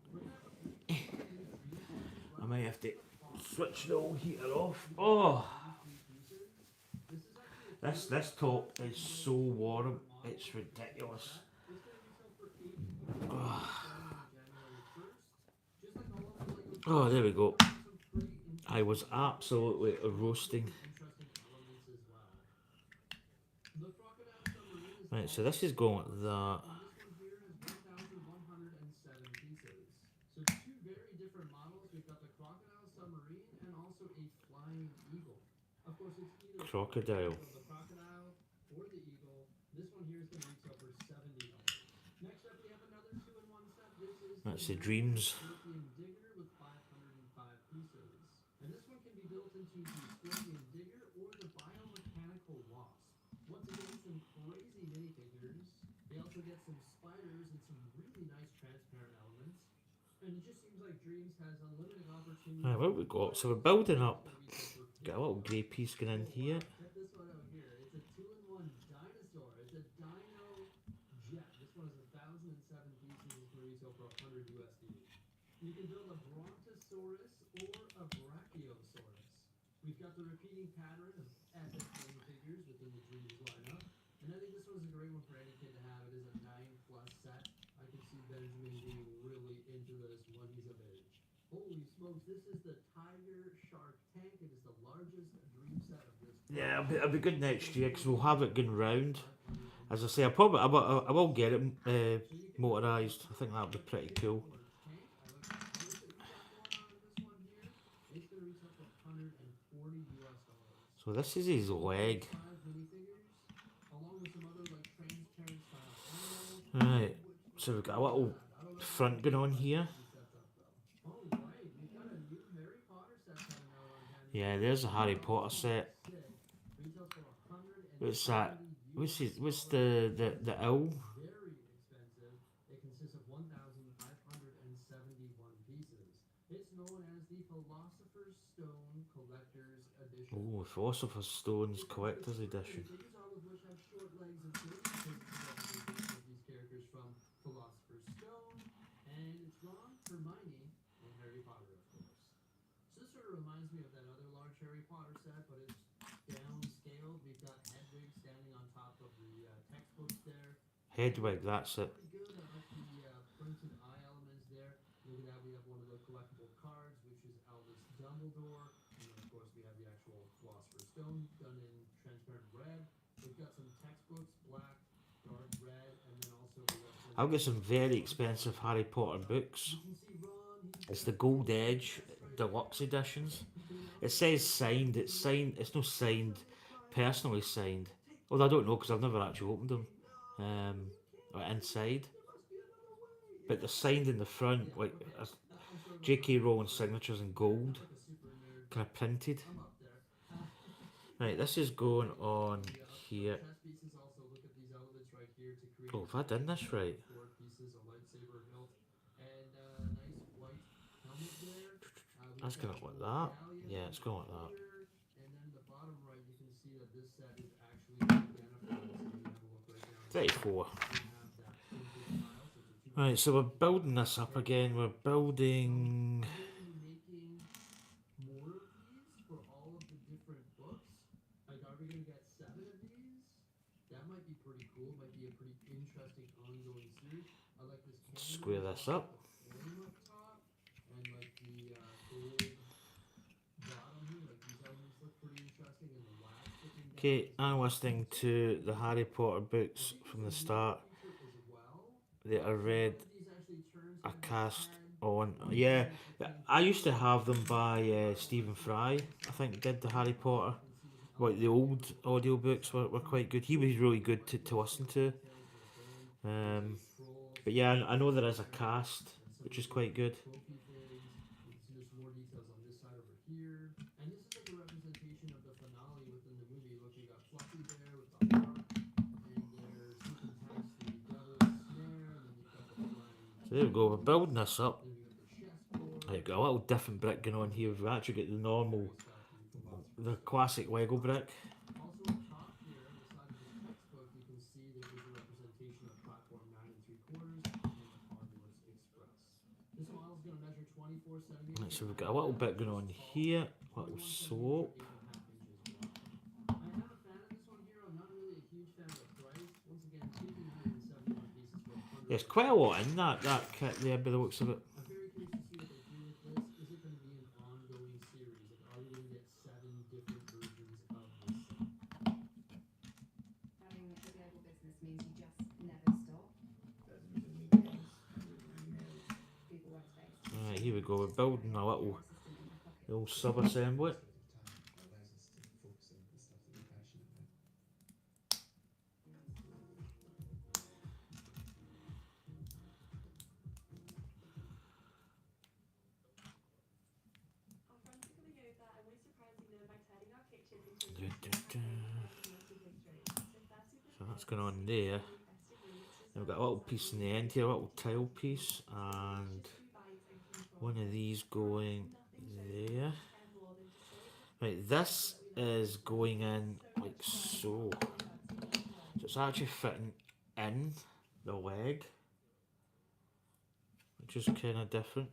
I might have to switch the old heater off. Oh! This top is so warm, it's ridiculous. It's gonna retail for $80 starting on January 1st. Just like all of the Lego Oh, there we go. some pretty I was interesting absolutely roasting. interesting elements as well. The Crocodile Submarine is Right, so also this is going like that. and this one here has 1,107 pieces. So two very different models. We've got the Crocodile Submarine and also a Flying Eagle. Of course, it's either Crocodile. so the Crocodile or the Eagle. This one here is going to retail for $70. Next up, we have another two-in-one set. This is That's the the Dreams. Scorpion Digger with 505 pieces. And this one can be built into the Scorpion Digger or the Biomechanical Wasp. Once again, some crazy minifigures. They also get some spiders and some really nice transparent elements. And it just seems like Dreams has unlimited opportunity. Right, what we got? So we're building up. Got a little grey piece going in here. Check this one out here. It's a two-in-one dinosaur. It's a Dino Jet. This one is 1,007 pieces. It's going to retail for 100 USD. You can build a Brontosaurus or a Brachiosaurus. We've got the repeating pattern of epic minifigures within the Dreams lineup. And I think this one's a great one for any kid to have. It is a 9+ set. I can see Benjamin being really into this when he's of age. Holy smokes, this is the Tiger Shark Tank. It is the largest Dream set of this. Yeah, it'll be good next year because we'll have it going round. As I say, I will get it motorised. I think that'll be pretty cool. So this is his leg. Right, so we've got a little front going on here. Yeah, there's a Harry Potter set. What's that? What's the owl? Very expensive. It consists of 1,571 pieces. It's known as the Philosopher's Stone Collector's Edition. Oh, Philosopher's Stone's Collector's Edition. Figures all of which have short legs and tails because of these characters from Philosopher's Stone, and it's Ron, Hermione, and Harry Potter, of course. So this sort of reminds me of that other large Harry Potter set, but it's downscaled. We've got Hedwig standing on top of the textbooks there. Hedwig, that's it. Pretty good. I like the printed eye elements there. Look at that. We have one of the collectible cards, which is Albus Dumbledore. And then, of course, we have the actual Philosopher's Stone done in transparent red. We've got some textbooks, black, dark red, and then also we got some I've got some very expensive Harry Potter books. you can see Ron, It's the Gold Edge Deluxe editions. It says signed. It's signed. It's not signed, personally signed. Although I don't know because I've never actually opened them. Or inside, but they're signed in the front, like J.K. Rowling signatures in gold, kind of printed. Right, this is going on here. Oh, have I done this right? That's going like that. Yeah, it's going like that. And then the bottom right, you can see that this set is actually identified. So you have a look right now. 34. You have that printed file, so it's a Right, so we're building this up again. We're building. making more of these for all of the different books. Like, are we gonna get 7 of these? That might be pretty cool. Might be a pretty interesting ongoing series. I like this. Square this up. Flame up top and like the gold bottom here. Like these elements look pretty interesting, and the wax sticking down. Okay, I'm listening to the Harry Potter books from the start. As well. That I read These actually turns a into cast ad- on. Yeah, I used to have them by Stephen Fry. I think did the Harry Potter. Like the old audiobooks were quite good. He was really good to listen to. But yeah, I know there is a cast, which is quite good. trophy things. You can see there's some more details on this side over here. And this is like a representation of the finale within the movie. Look, you got Fluffy there with the harp, and there's Snoopy Tanks, the devil's snare, and then you've got the flying. So there we go. We're building this up. Then you got the chessboard. I've got a little different brick going on here. We've actually got the normal, the classic Lego brick. Also up top here, on the side of this textbook, you can see there is a representation of platform 9 3/4 and the Hogwarts Express. This model is going to measure 24 centimeters. Right, so we've got a little bit going on here. Little slope. I am a fan of this one here There's quite a lot in that kit there by the looks of it. I'm very curious to see what they do with this. Is it going to be an ongoing series? Like, are we going to get 7 different versions of this set? Having a global business means you just never stop. People won't stay. Right, here we go. We're building a little sub-assembly. Allows us to focus on the stuff that we're passionate about. Our friends are going to go that, and we're surprising them by turning our kitchen into a Dun, massive dun, dun. massively straight. So that's super So that's cool. going on there. Festive units Then we've got a little piece in the end here, a little tile piece, and one of these going there. Right, this is going in like so. So it's actually fitting in the leg, which is kind of different.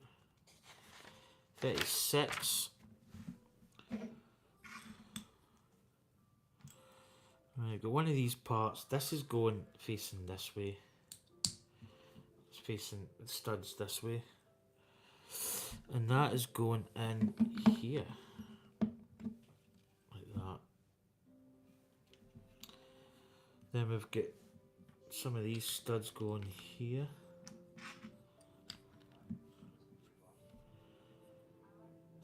36. Right, got one of these parts. This is going facing this way. It's facing the studs this way. And that is going in here. Like that. Then we've got some of these studs going here.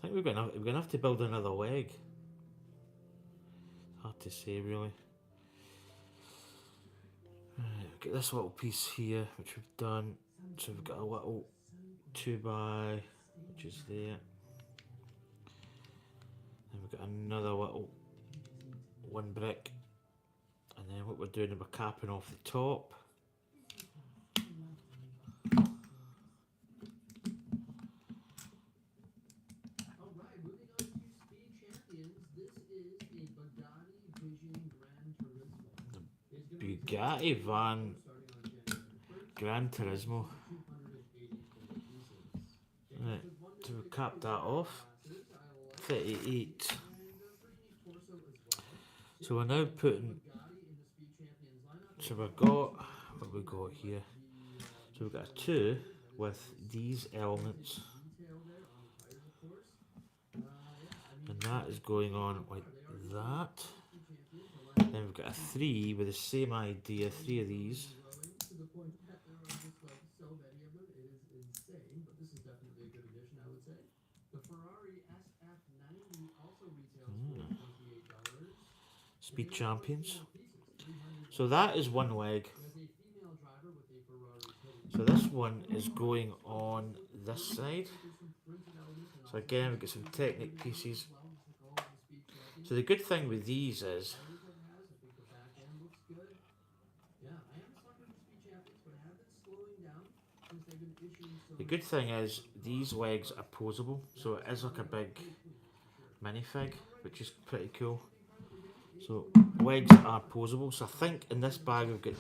I think we're gonna have to build another leg. Hard to say really. Right, we've got this little piece here which we've done. So we've got a little 2x, which is there. Then we've got another little 1 brick. And then what we're doing is we're capping off the top. Alright, moving on to Speed Champions. This is a Bugatti Vision Gran Turismo. It's gonna be Bugatti van starting on January 1st. Gran Turismo. 284 pieces. Right, so we cap that off. 38. So we're now putting. So we've got what we got here. So we've got a 2 with these elements, and that is going on like that. Then we've got a 3 with the same idea, 3 of these. To the point that there are just like so many of them, it is insane. But this is definitely a good addition, I would say. The Ferrari SF90 also retails for $28. Speed Champions. So that is one leg. There's a female driver with a Ferrari hoodie. So this one is going on this side. So again, we've got some Technic pieces. So the good thing with these is the good thing is these legs are posable, so it is like a big minifig, which is pretty cool. So legs are posable. So I think in this bag we'll be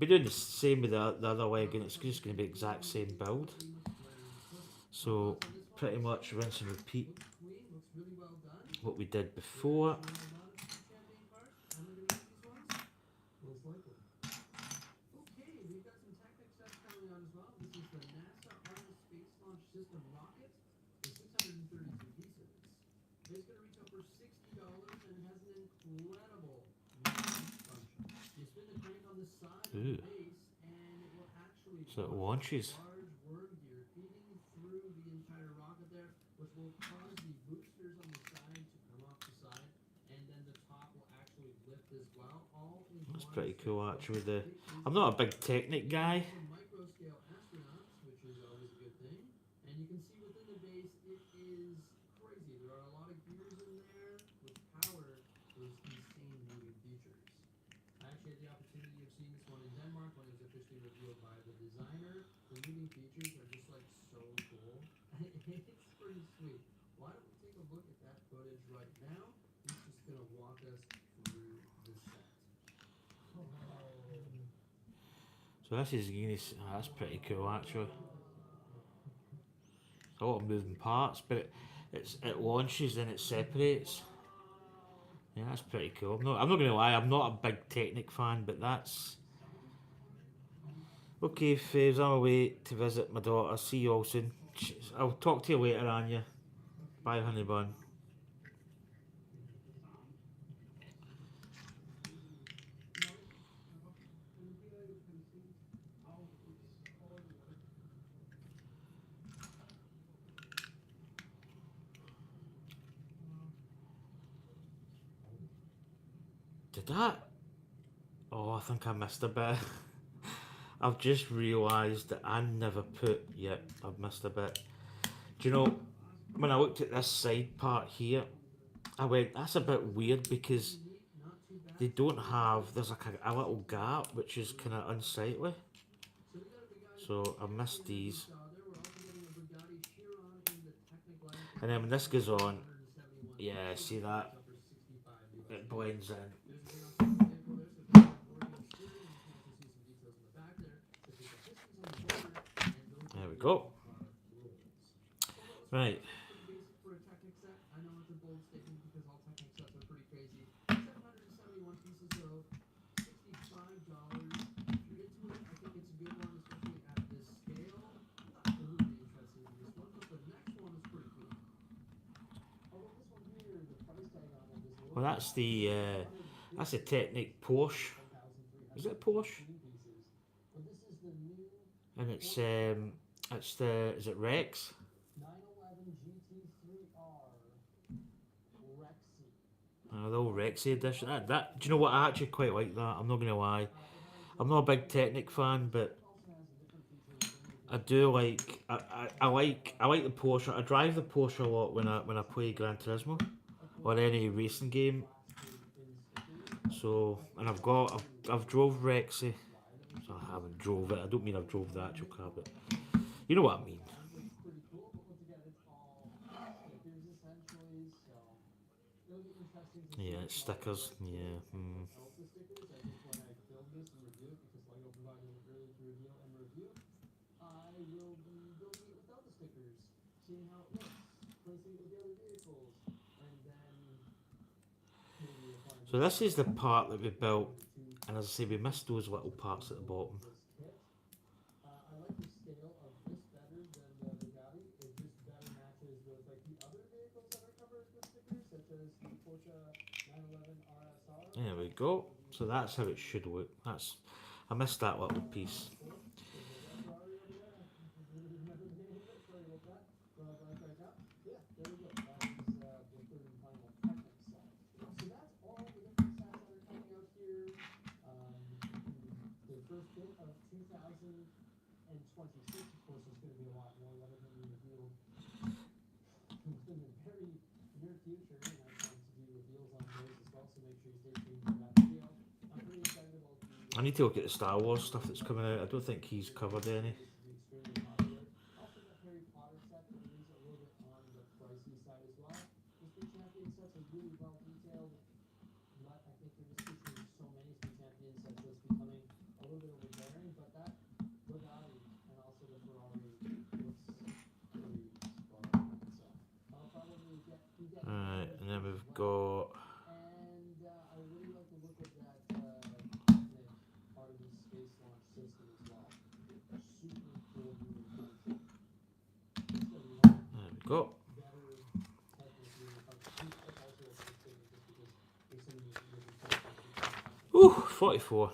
doing the same with the other leg, and it's just going to be the exact same build. So pretty much rinse and repeat what we did before. Okay, we've got some Technic stuff coming on as well. This is the NASA Artemis Space Launch System rocket for 632 pieces. It's going to retail for $60 and it has an incredible launch function. You spin the crank on the side of the base and it will actually So it launches. large worm gear feeding through the entire rocket there, which will cause the boosters on the side to come off the side, and then the top will actually lift as well. All in That's one pretty cool actually. big I'm not a big Technic guy. micro scale astronauts, which is always a good thing. And you can see within the base, it is crazy. There are a lot of gears in there with power. Those insane moving features. I actually had the opportunity of seeing this one in Denmark when it was officially revealed by the designer. The moving features are just like so cool. It's pretty sweet. Why don't we take a look at that footage right now? He's just gonna walk us through the set. So this is that's pretty cool actually. It's a lot of moving parts, but it launches and it separates. Yeah, that's pretty cool. I'm not gonna lie, I'm not a big Technic fan, but that's Okay, faves, I'm away to visit my daughter. See you all soon. I'll talk to you later, Anya. Bye, honey bun. Did that? Oh, I think I missed a bit. I've just realised that I never put. Yep, I've missed a bit. Do you know, when I looked at this side part here, I went, that's a bit weird because they don't have, there's like a little gap which is kind of unsightly. So I missed these. And then when this goes on, yeah, see that? It blends in. There we go. Right. For a Technic set, I know it's a bold statement because all Technic sets are pretty crazy. 771 pieces of $65. If you're into it, I think it's a good one, especially at this scale. It would be interesting in this one, but the next one is pretty cool. Although this one here, the price tag on it is a little Well, that's the Technic Porsche. Is it Porsche? But this is the new And it's the, is it Rex? 911 GT3R Rexy. The old Rexy edition. That, do you know what? I actually quite like that. I'm not gonna lie. I'm not a big Technic fan, but I do like. I like the Porsche. I drive the Porsche a lot when I play Gran Turismo or any racing game. So, and I've drove Rexy. So I haven't drove it. I don't mean I've drove the actual car, but you know what I mean. Pretty cool, but once again, it's all stickers essentially, so it'll be interesting to see. Yeah, it's stickers. Yeah. Help the stickers. I think when I build this and review it, because LEGO provided it early to reveal and review, I will be building it without the stickers, seeing how it looks, placing it with the other vehicles, and then maybe applying. So this is the part that we built, and as I say, we missed those little parts at the bottom. I like the scale of this better than the Bugatti. It just better matches with like the other vehicles that are covered with stickers, such as the Porsche 911 RSR. There we go. So that's how it should look. I missed that little piece. And 26, of course, is going to be a lot more that are going to be revealed in the very near future, and I plan to do reveals on those as well, so make sure you stay tuned for that video. I'm pretty excited about the I need to look at the Star Wars stuff that's coming out. I don't think he's covered any. extremely popular. Also, the Harry Potter set that is a little bit on the pricey side as well. The Speed Champion sets are really well detailed, but I think they're just featuring so many Speed Champion sets that it's becoming a little bit overbearing, but that Bugatti and also the Ferrari looks pretty spot on. So I'll probably get Alright, and then we've got. and I really like the look of that part of the space launch system as well. Super cool moving concept. It's gonna be one of There we go. the better technically when it comes to that's also a big thing just because there's so many moving parts. Ooh, 44.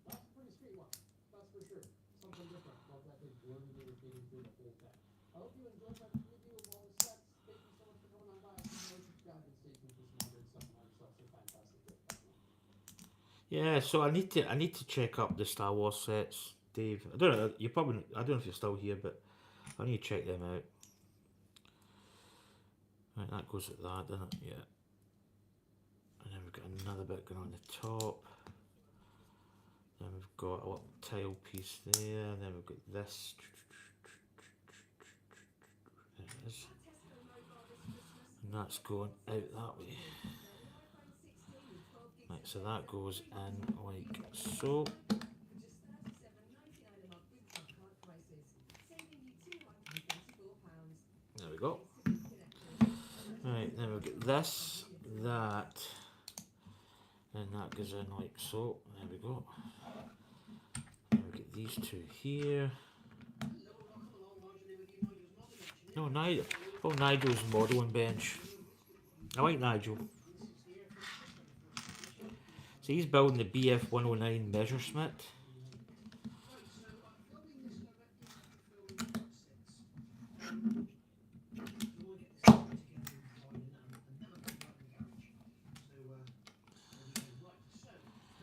That's a pretty sweet one. That's for sure. Something different. Love that they blurred the feeding through the whole thing. I hope you enjoyed my review of all the sets. Thank you so much for coming on by. If you like, subscribe and stay tuned for some more good stuff and have yourself a fantastic day. Yeah, so I need to check up the Star Wars sets, Dave. I don't know. I don't know if you're still here, but I need to check them out. Right, that goes at that, doesn't it? Yeah. And then we've got another bit going on the top. Then we've got a little tile piece there. And then we've got this. There it is. And that's going out that way. Right, so that goes in like so. There we go. Right, then we've got this, that, and that goes in like so. There we go. And these two here. No, Nigel. Oh, Nigel's modelling bench. I like Nigel. So he's building the BF 109 Messerschmitt.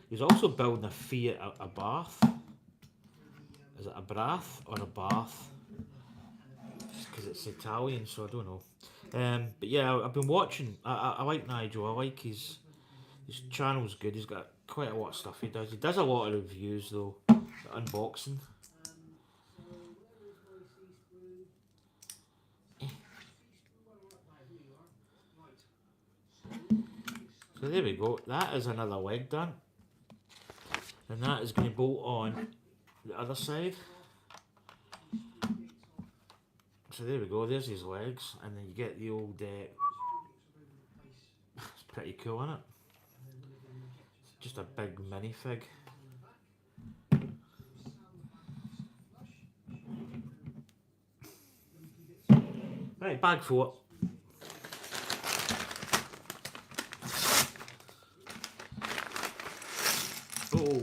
He's also building a Fiat Abarth. Is it a Brath or a Bath? Because it's Italian, so I don't know. But yeah, I've been watching. I like Nigel. I like his channel's good. He's got quite a lot of stuff he does. He does a lot of reviews though, unboxing. So there we go. That is another leg done, and that is going to bolt on the other side. So there we go. There's his legs, and then you get the old. It's pretty cool, isn't it? Just a big minifig. Right, bag 4. Oh.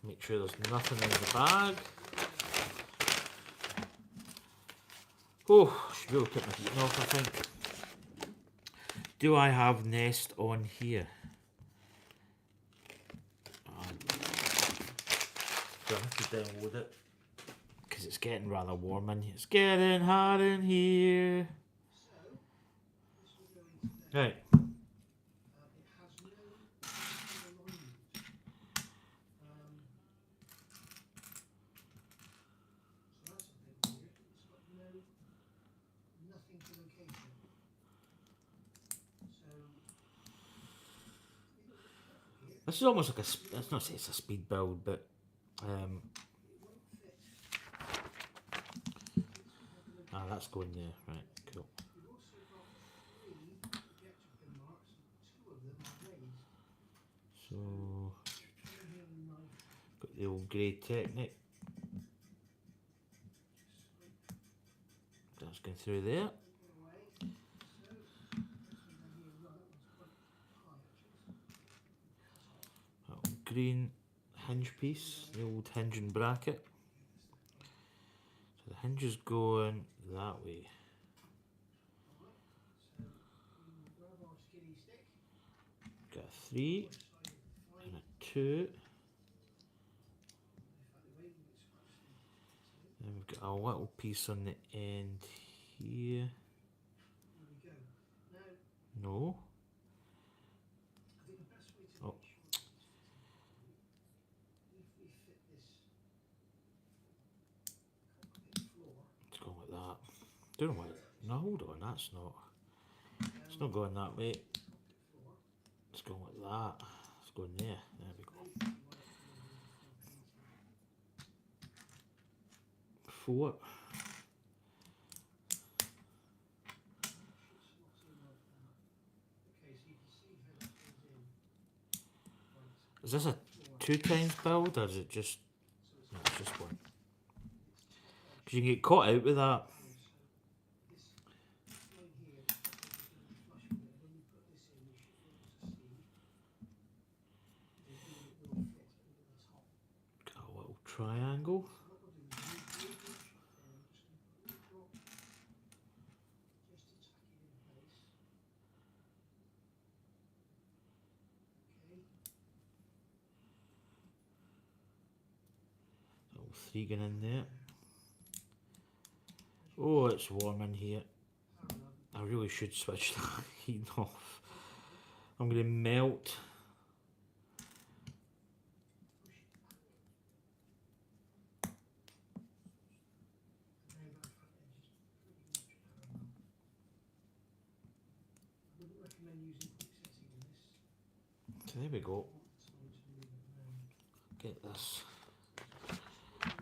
Make sure there's nothing in the bag. Oh, should be able to put my heating off, I think. Do I have Nest on here? Do I have to download it? Because it's getting rather warm in here. It's getting hot in here. Right. This is almost like a, let's not say it's a speed build, but that's going there, right, cool. So, got the old grey Technic. That's going through there. Green hinge piece, the old hinge and bracket. So the hinge is going that way. Got a 3 and a 2. Then we've got a little piece on the end here. No. Oh. It's going like that. Don't know why. No, hold on, that's not. It's not going that way. It's going like that. It's going there. There we go. 4. Is this a 2 times build or is it just? No, it's just one. Because you can get caught out with that. Got a little triangle. Little 3 going in there. Oh, it's warm in here. I really should switch that heat off. I'm going to melt. So there we go. Get this.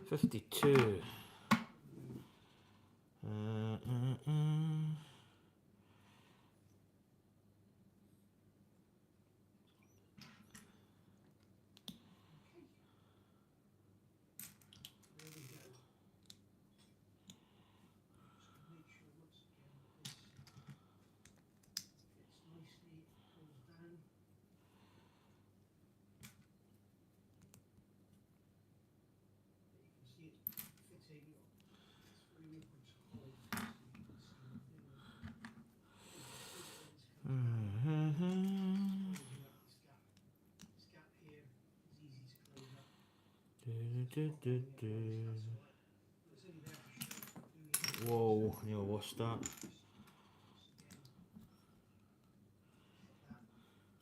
52. There we go. Just make sure once again this fits nicely, goes down. But you can see it fitting. It's very awkward to hold, so you can see this gap here is easy to close up. It's only there for show. Whoa, nearly lost that. Once again, hit that.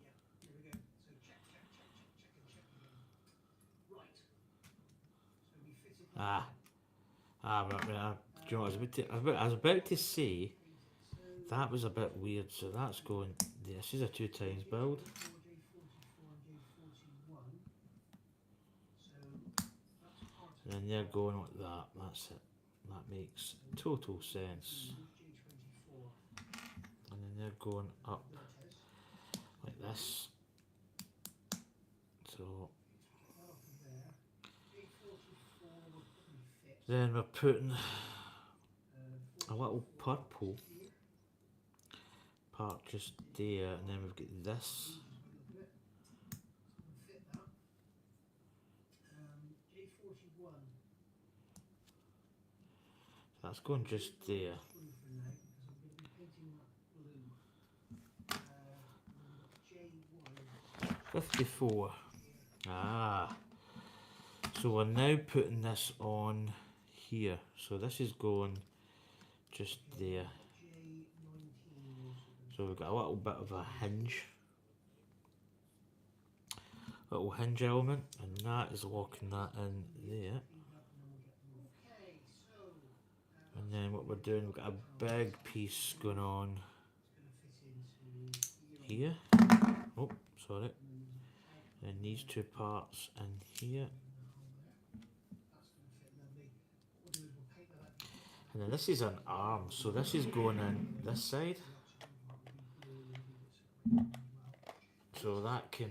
Yeah, there we go. So check, check, check, check, check, and check again. Right. So we fitted that. Ah, right, do you know what I was about to say? That was a bit weird, so that's going. This is a 2 times build. And they're going like that, that's it. That makes total sense. And then they're going up like this. So then we're putting a little purple part just there, and then we've got this. That's going just there. 54. Ah. So we're now putting this on here. So this is going just there. So we've got a little bit of a hinge. Little hinge element, and that is locking that in there. And then what we're doing, we've got a big piece going on here. Oh, sorry. And these two parts in here. And then this is an arm, so this is going in this side. So that can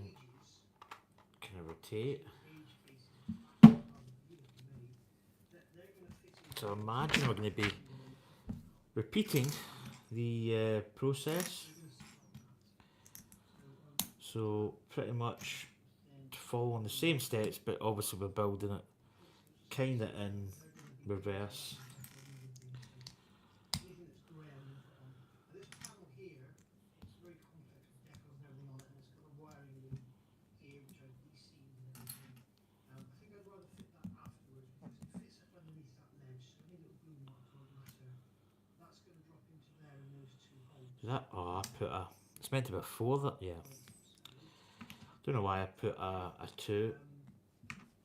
kind of rotate. So imagine we're going to be repeating the process. So pretty much following the same steps, but obviously we're building it kind of in reverse. That, oh, I put a, it's meant to be a 4, that, yeah. Don't know why I put a 2.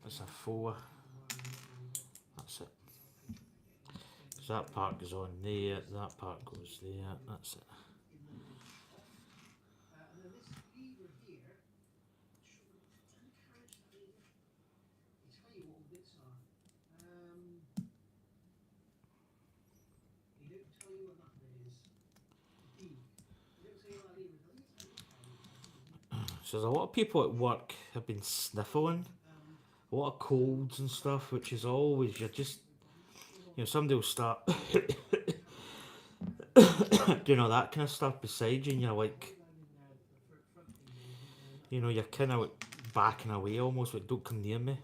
It's a 4. That's it. So that part goes on there, that part goes there, that's it. So there's a lot of people at work have been sniffling, a lot of colds and stuff, which is always, you're just, you know, somebody will start, you know, that kind of stuff beside you, and you're like, you know, you're kind of like backing away almost, like, don't come near me.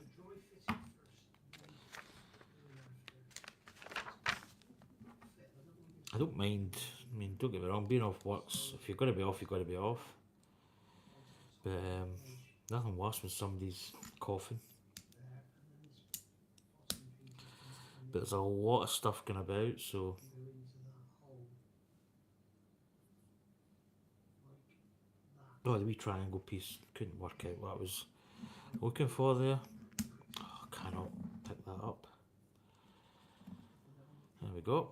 I don't mind, I mean, don't get me wrong, being off works, if you're going to be off, you've got to be off. But nothing worse when somebody's coughing. But there's a lot of stuff going about, so. Oh, the wee triangle piece, couldn't work out what I was looking for there. Oh, I cannot pick that up. There we go.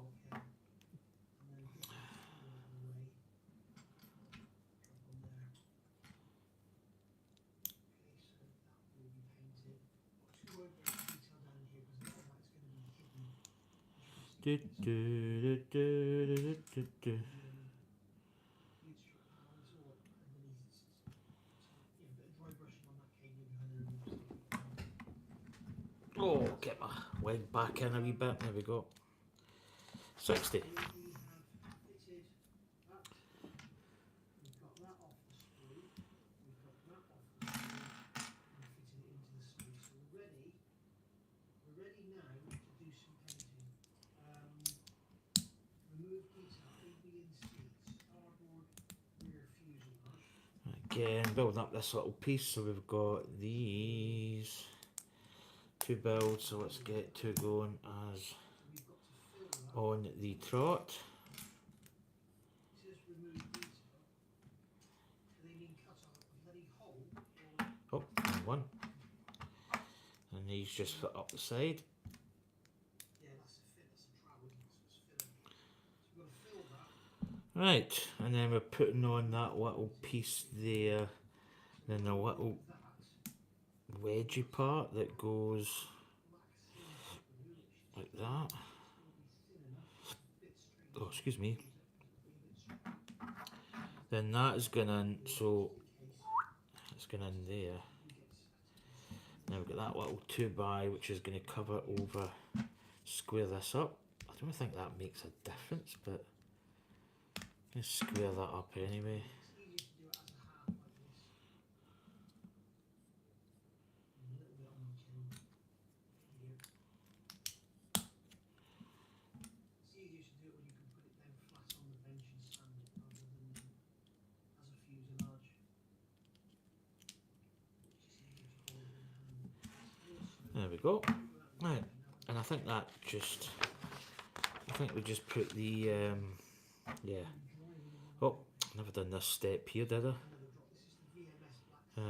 do, do, do, do, do, do. Oh, get my leg back in a wee bit. There we go. 60. We've got that off the screw. We've got that off the screw and fitted it into the screw. So we're ready now to do some painting. Remove guitar, ABNC, starboard rear fuselage. Again, building up this little piece. So we've got these 2 builds. So let's get 2 going as So we've got to fill that. on the trot. It says remove guitar. Do they mean cut out a bloody hole? Or Oh, and one. And these just fit up the side. yeah, that's a fit. That's a travel. That's what's filling. So we've got to fill that. Right, and then we're putting on that little piece there. Then the little That. wedgy part that goes like that. Oh, excuse me. Then that is going in, so it's going in there. Now we've got that little 2x which is going to cover over, square this up. I don't think that makes a difference, but let's square that up anyway. It's easier to do it when you can put it down flat on the bench and stand it rather than as a fuselage. There we go. Right, and I think that just, I think we just put the, yeah. Oh, never done this step here, did I? I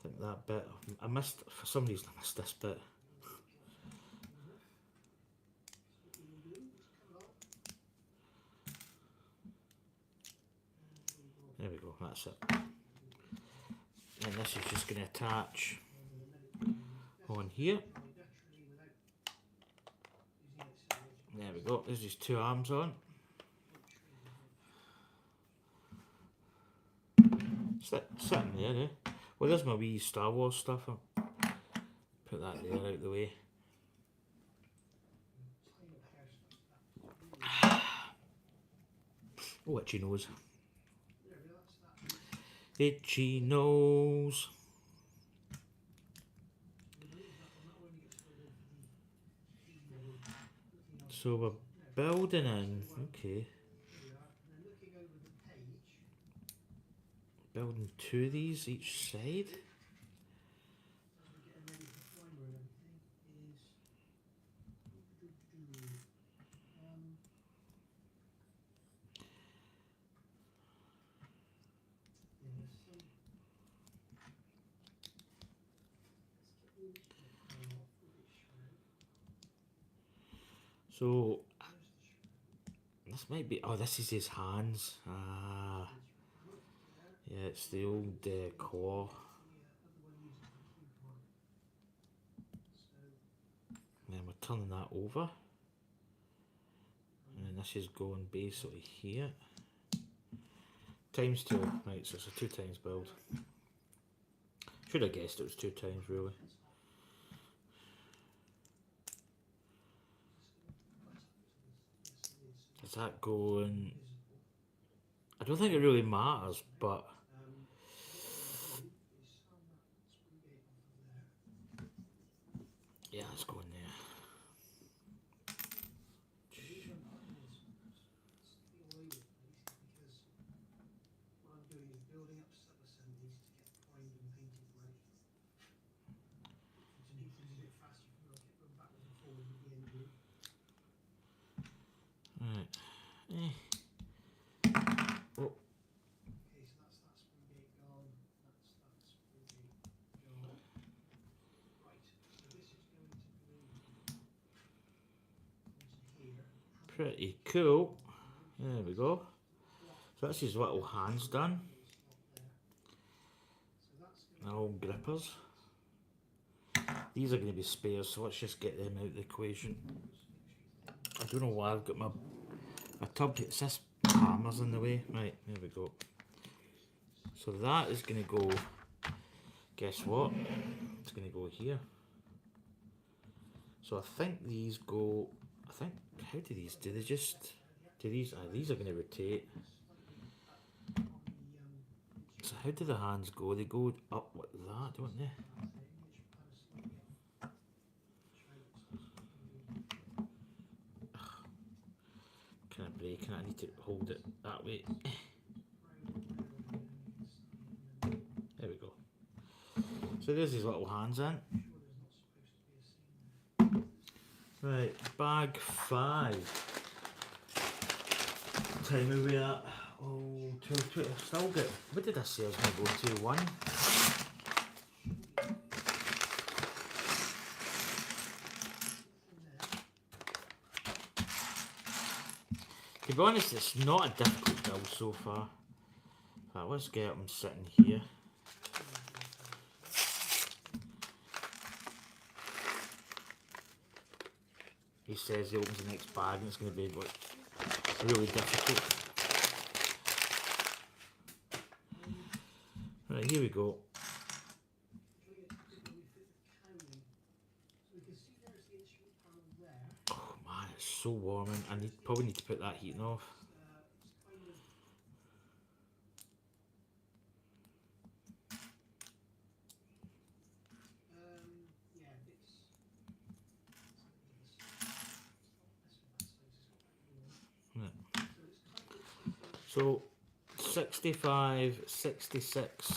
think that bit, I missed, for some reason I missed this bit. There we go, that's it. And this is just going to attach on here. There we go, there's these 2 arms on. Sitting there, eh? Well, there's my wee Star Wars stuff. I'll put that there out the way. Oh, itchy nose. Itchy nose. So we're building in, okay. Building 2 of these each side. So this might be, oh, this is his hands. Ah, yeah, it's the old claw. And then we're turning that over. And then this is going basically here. Times 2, right, so it's a 2 times build. Should have guessed it was 2 times really. Is that going? I don't think it really matters, but yeah, it's going there. Right. Oh. Pretty cool. There we go. So that's his little hands done. The old grippers. These are going to be spares, so let's just get them out of the equation. I don't know why I've got my tub. It's this hammer's in the way. Right, there we go. So that is going to go, guess what? It's going to go here. So I think these go, how do these, do these are going to rotate. So how do the hands go? They go up like that, don't they? Kind of breaking it, I need to hold it that way. There we go. So there's these little hands in. Right, bag 5. Time are we at? Oh, 12:20. I've still got, what did I say I was going to go to? 1. To be honest, it's not a difficult build so far. Right, let's get them sitting here. He says he opens the next bag and it's going to be like really difficult. Right, here we go. Oh man, it's so warm and I probably need to put that heating off. So 65, 66.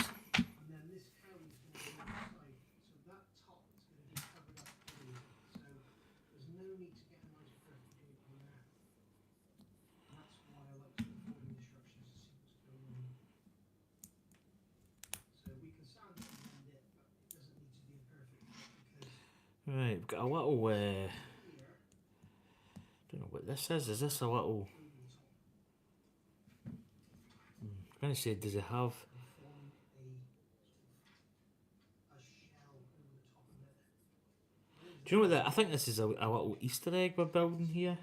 Right, we've got a little, don't know what this is. Is this a little, I'm going to say, does it have, do you know what that, I think this is a little Easter egg we're building here,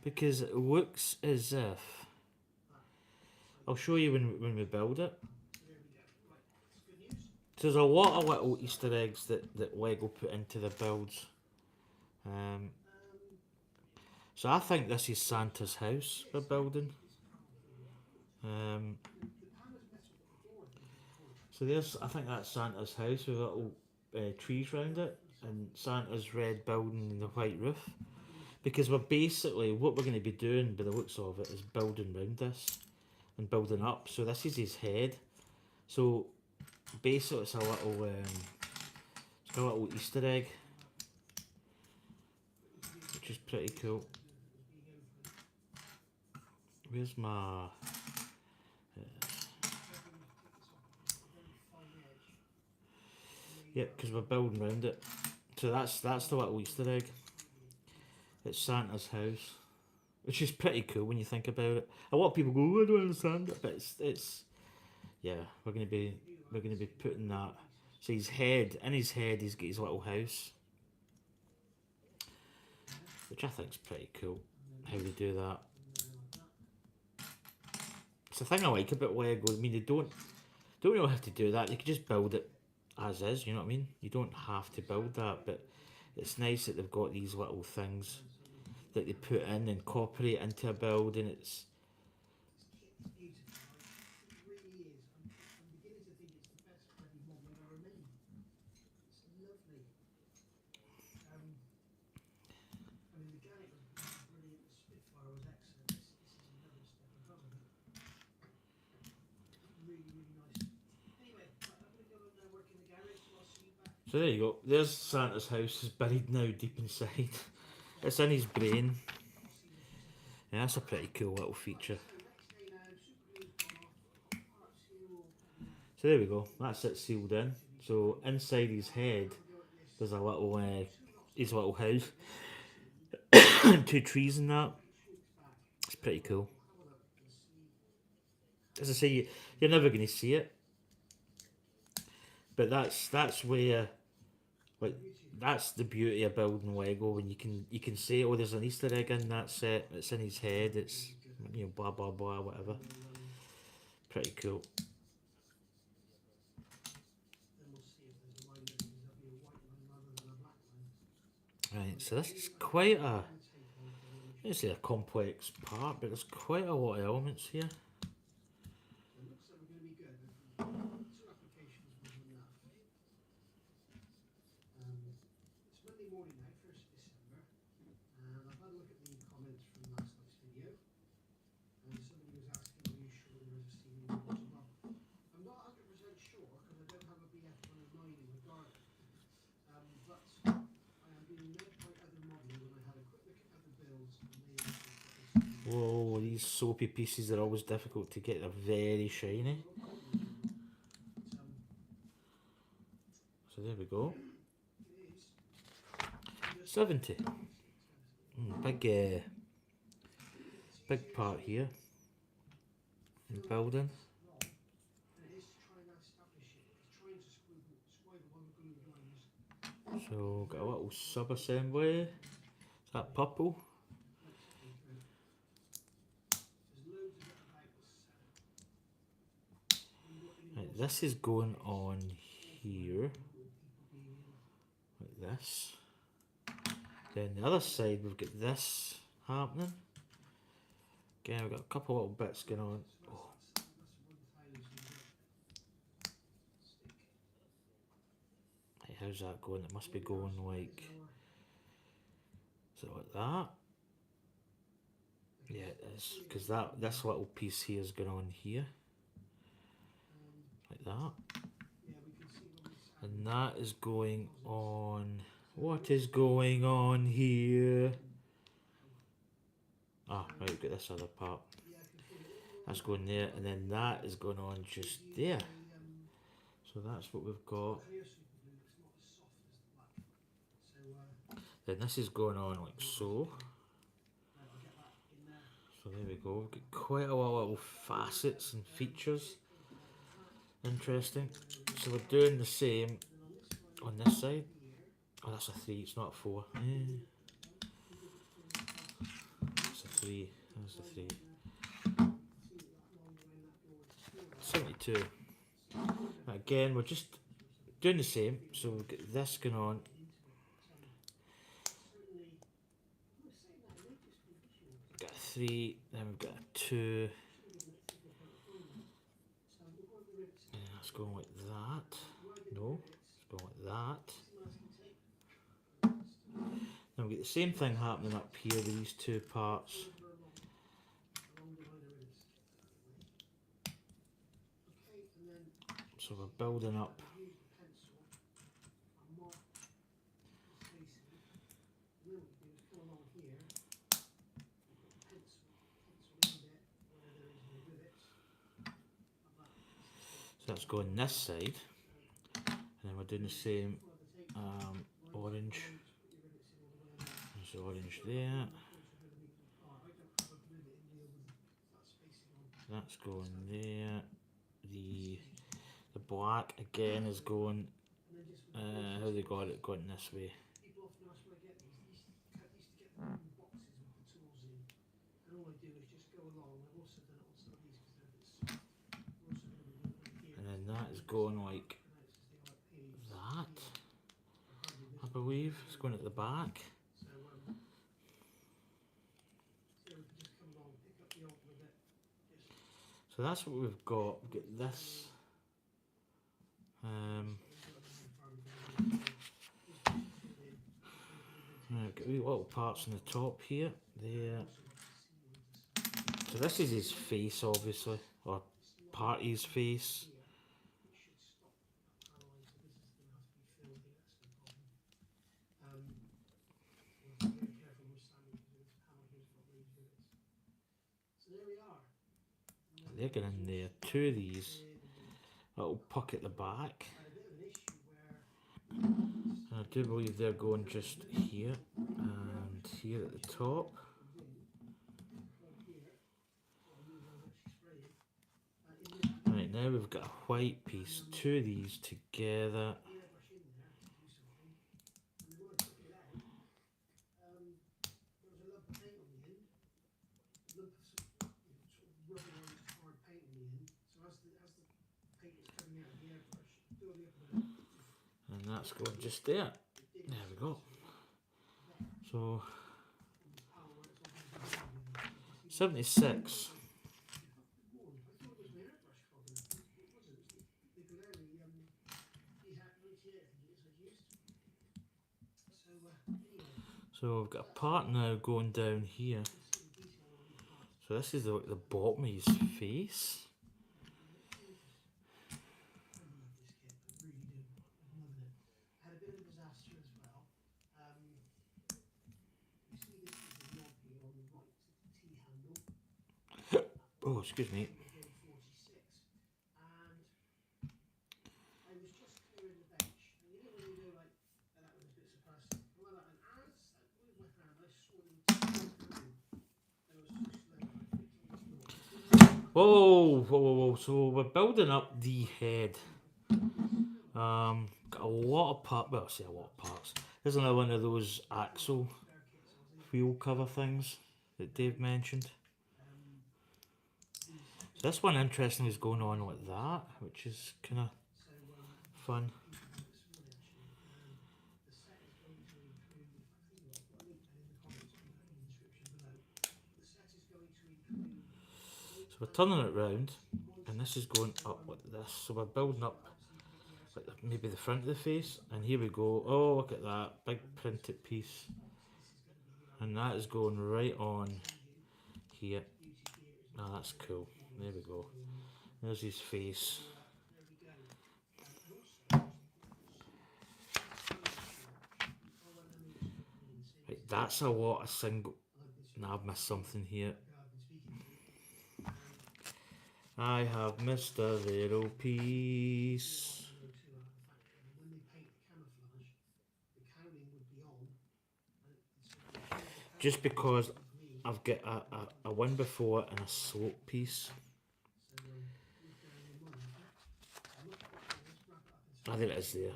because it looks as if, I'll show you when we build it. So there's a lot of little Easter eggs that Lego put into the builds. So I think this is Santa's house we're building. So there's, I think that's Santa's house with little trees around it, and Santa's red building and the white roof. Because we're basically, what we're going to be doing by the looks of it is building around this and building up. So this is his head. So basically it's a little Easter egg, which is pretty cool. Where's my yep, because we're building around it. So that's the little Easter egg. It's Santa's house, which is pretty cool when you think about it. A lot of people go, oh, I don't understand it, but it's yeah, we're gonna be putting that. So his head, in his head, he's got his little house, which I think is pretty cool. How they do that. It's the thing I like about Lego. I mean, they don't really have to do that. They can just build it as is. You know what I mean? You don't have to build that, but it's nice that they've got these little things that they put in and incorporate into a build, and it's so there you go. There's Santa's house. Is buried now deep inside. It's in his brain. Yeah, that's a pretty cool little feature. So there we go. That's it sealed in. So inside his head, there's a little his little house, and 2 trees and that. It's pretty cool. As I say, you're never going to see it, but that's where, like, that's the beauty of building Lego, when you can say, oh, there's an Easter egg in that set, it's in his head, it's, you know, blah blah blah, whatever. Pretty cool. Then we'll see if there's a line there, because there'll be a white line rather than a black line. Right, so this is quite a, And take on for the image. I wouldn't say a complex part, but there's quite a lot of elements here. It looks like we're going to be good. 2 applications was enough. It's Monday morning now, 1st of December, and I've had a look at the comments from last night's video, and somebody was asking, are you sure there is a Steven Universe? Well, I'm not 100% sure, because I don't have a BF109 in the garden, but I am being led by other modelling, and I had a quick look at other builds, and they actually put this in. Whoa, these soapy pieces are always difficult to get, they're very shiny. So there we go. 70. Big part here. In building. So got a little sub assembly. Is that purple? Right, this is going on here. Like this. Then the other side we've got this happening. Again, we've got a couple little bits going on. Oh. Right, how's that going? It must be going like, is it like that? Yeah, it is, because this little piece here is going on here. Like that. And that is going on. What is going on here? Ah, right, we've got this other part. That's going there, and then that is going on just there. So that's what we've got. Then this is going on like so. So there we go. We've got quite a lot of little facets and features. Interesting. So we're doing the same on this side. Oh, that's a 3, it's not a 4. That's a 3, that's a 3. 72. Again, we're just doing the same. So we've got this going on. We've got a 3, then we've got a 2. And that's going like that. No, it's going like that. Now we get the same thing happening up here with these 2 parts. So we're building up. So that's going this side, and then we're doing the same orange. There's orange there. That's going there. The black again is going. How they got it going this way. And then that is going like that. I believe it's going at the back. So that's what we've got. We've got this. We've got wee little parts on the top here. There. So this is his face, obviously, or part of his face. They're going in there. 2 of these. Little puck at the back. And I do believe they're going just here and here at the top. Right, now we've got a white piece. 2 of these together. And that's going just there. There we go. So 76. So we've got a part now going down here. So this is the bottom of his face. Oh, excuse me. Whoa, whoa, whoa, whoa. So we're building up the head. Got a lot of parts. Well, I say a lot of parts. There's another one of those axle wheel cover things that Dave mentioned. So this one interesting is going on like that, which is kind of fun. So we're turning it round, and this is going up like this. So we're building up like maybe the front of the face, and here we go. Oh, look at that big printed piece, and that is going right on here. Oh, that's cool. There we go. There's his face. Right, that's a lot of single. Now I've missed something here. I have missed a little piece. Just because I've got a one before and a slope piece. I think it is there.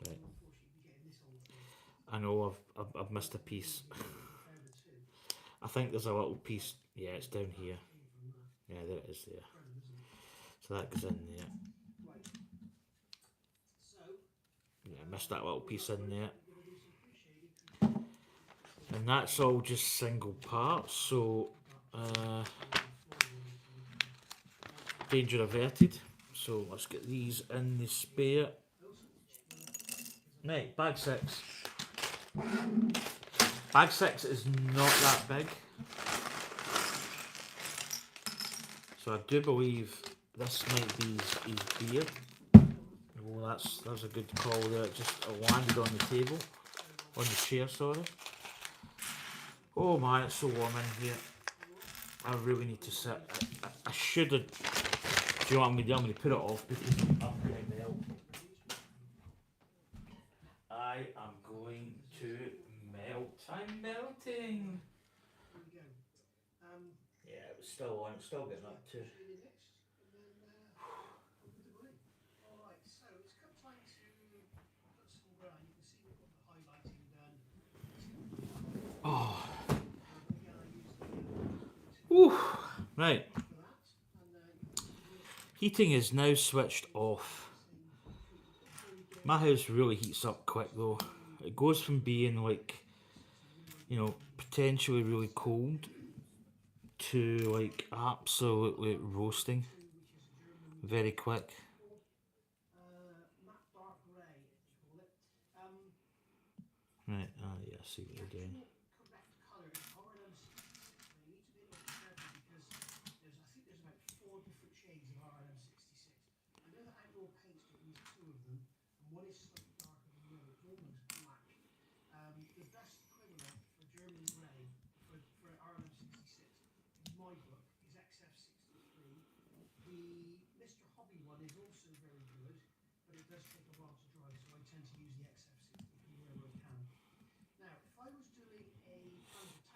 Right. I know I've missed a piece. I think there's a little piece. Yeah, it's down here. Yeah, there it is there. So that goes in there. Yeah, I missed that little piece in there. And that's all just single parts, so danger averted. So let's get these in the spare. Right, bag 6. Bag 6 is not that big. So I do believe this might be his beard. Oh, that's a good call there. It just landed on the table. On the chair, sorry. Oh man, it's so warm in here. I really need to sit. I should have. Do you know what I'm going to do? I'm going to put it off because I'm going to melt. I am going to melt. I'm melting. Yeah, it was still on. It's still getting up to. Oh. Whew. Right. Heating is now switched off. My house really heats up quick though. It goes from being like, you know, potentially really cold to like absolutely roasting very quick. Right, yeah, I see what you're doing.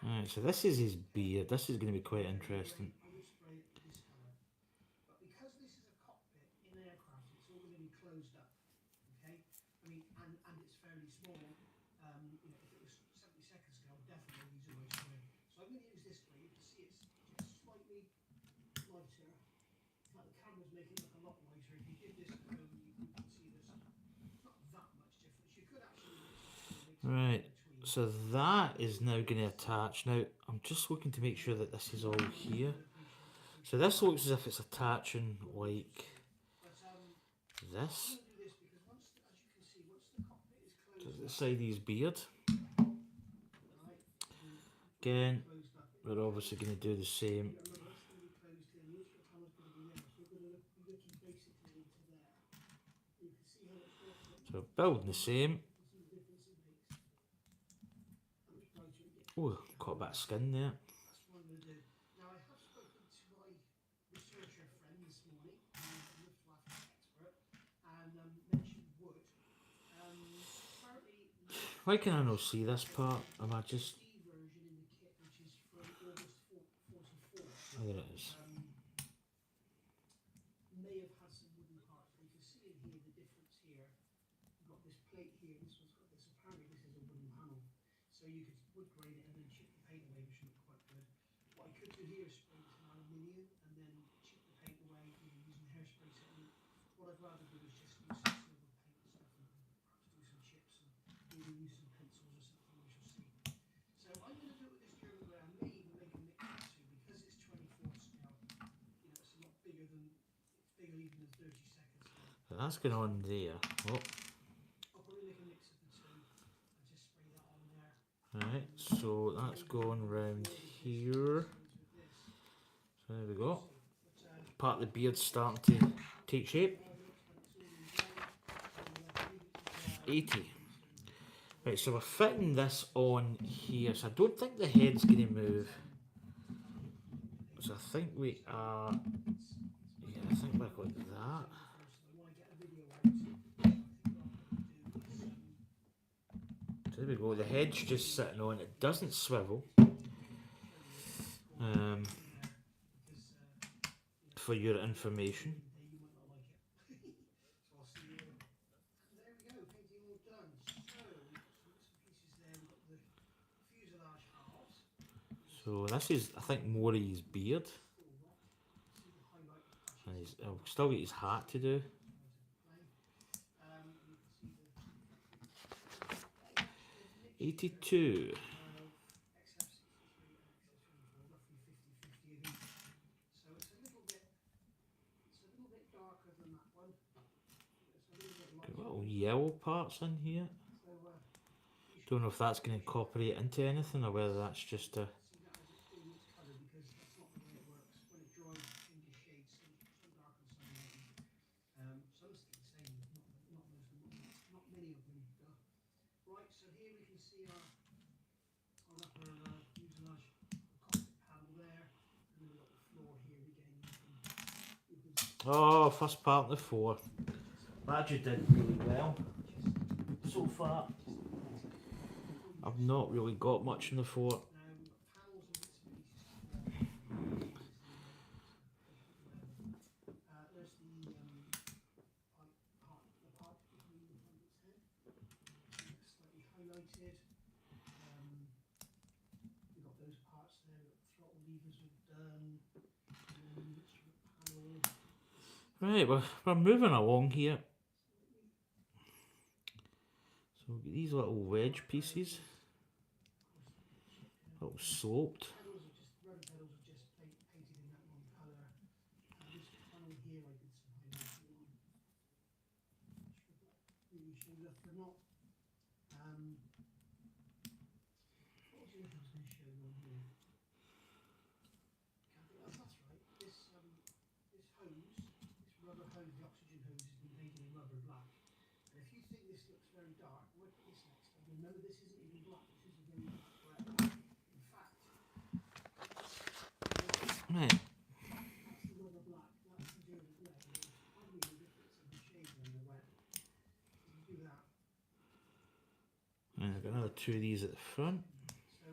Alright, so this is his beard. This is going to be quite interesting. fact, the camera's making it look a lot lighter. If you did this at home, you can see there's not that much difference. You could actually mix Right. between. So that is now going to attach. Now I'm just looking to make sure that this is all here. So this looks as if it's attaching like But this. I'm going to do this because once, as you can see, once the cockpit is To closed the up, side of his beard. right, Again, closed up, we're obviously going to do the same. remember that's going to be closed in. The instrument panel's going to be there, so we're going to be looking basically into there. You can see how much difference. So building the same. You can see the difference it makes. How much brighter it gets. Oh, got a bit of skin there. That's what I'm going to do. Now, I have spoken to my researcher friend this morning, Luftwaffe expert, and mentioned wood. Apparently, Why can I not see this part? Am I just... the version in the kit, which is from August 44, Oh, there it is. may have had some wooden parts. You can see in here the difference here. You've got this plate here, this one's got this. Apparently, this is a wooden panel. So you could wood grain it and then chip the paint away, which would look quite good. What I could do here is spray this in aluminium and then chip the paint away using hairspray technique. What I'd rather do is just use some silver paint and stuff and perhaps do some chips and maybe use some pencils or something, we shall see. So I'm going to do it with this German grey. I may even make a mix of the two because it's 24 scale. You know, it's a lot bigger than, it's bigger even than 30 seconds scale. So that's going on there. Oh, I'll probably make a mix of the two and just spray that on there. right. So that's going round here. So there we go. Part of the beard's starting to take shape. 80. Right, so we're fitting this on here. So I don't think the head's going to move. So I think we are... Yeah, I think we're like that. So there we go. The head's just sitting on. It doesn't swivel. For your information. So this is, I think, more of his beard. And he's still got his hat to do. 82. Got little yellow parts in here. Don't know if that's going to incorporate into anything or whether that's just a... Right, so here we can see our upper fuselage cockpit panel there, and then we've got the floor here again. You can Oh, first part of the 4. That you did really well so far. I've not really got much in the 4. now we've got panels and bits and pieces. There's the part between the pilot's head. Slightly highlighted. We've got those parts there. We've got throttle levers we've done. And then the instrument panel. Right, we're moving along here. So we've got these little wedge pieces. Little sloped. Pedals are just rudder pedals are just painted in that one colour. This panel here I did some highlighting on. Really shows up for not. What was the other thing I was going to show you on here? That's right. This hose, this rubber hose, the oxygen hose, has been painted in rubber black. And if you think this looks very dark, look at this next time. Remember, this isn't even black. This is a very bright black. In fact, Right. that's the rubber black. That's the German grey. There's hardly any difference in the shade when they're wet. You do that. And I've got another 2 of these at the front. So there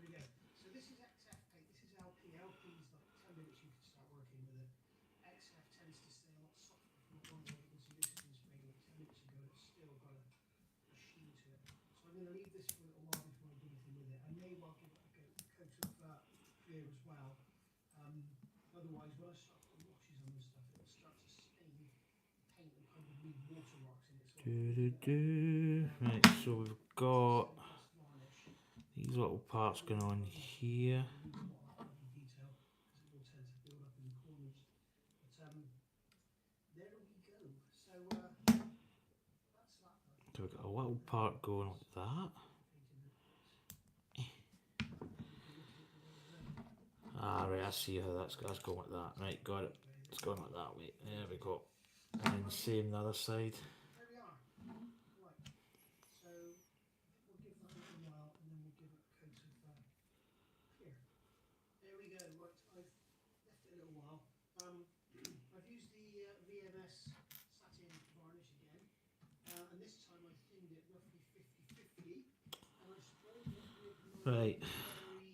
we go. So this is XF paint. This is LP. LP is like 10 minutes you can start working with it. XF tends to stay a lot softer from one way. You can see this has been sprayed like 10 minutes ago. It's still got a sheen to it. So I'm going to leave this for a little while before I do anything with it. I may well give it a coat of clear as well. Otherwise, when I start putting washes on the metal rocks in it. So Right, so we've got fast varnish. these little parts going on here. Detail because it all tends to build up in the corners. But there we go. So that's that done. So we've got a little part going like that. Ah, right, I see how that's going like that. Right, got it. It's going like that way. There we go. And then same the other side. There we are. Right. So we'll give that a little while and then we'll give it a coat of clear. There we go. Right, I've left it a little while. I've used the VMS satin varnish again. And this time I thinned it roughly 50-50. And I sprayed it with my Right.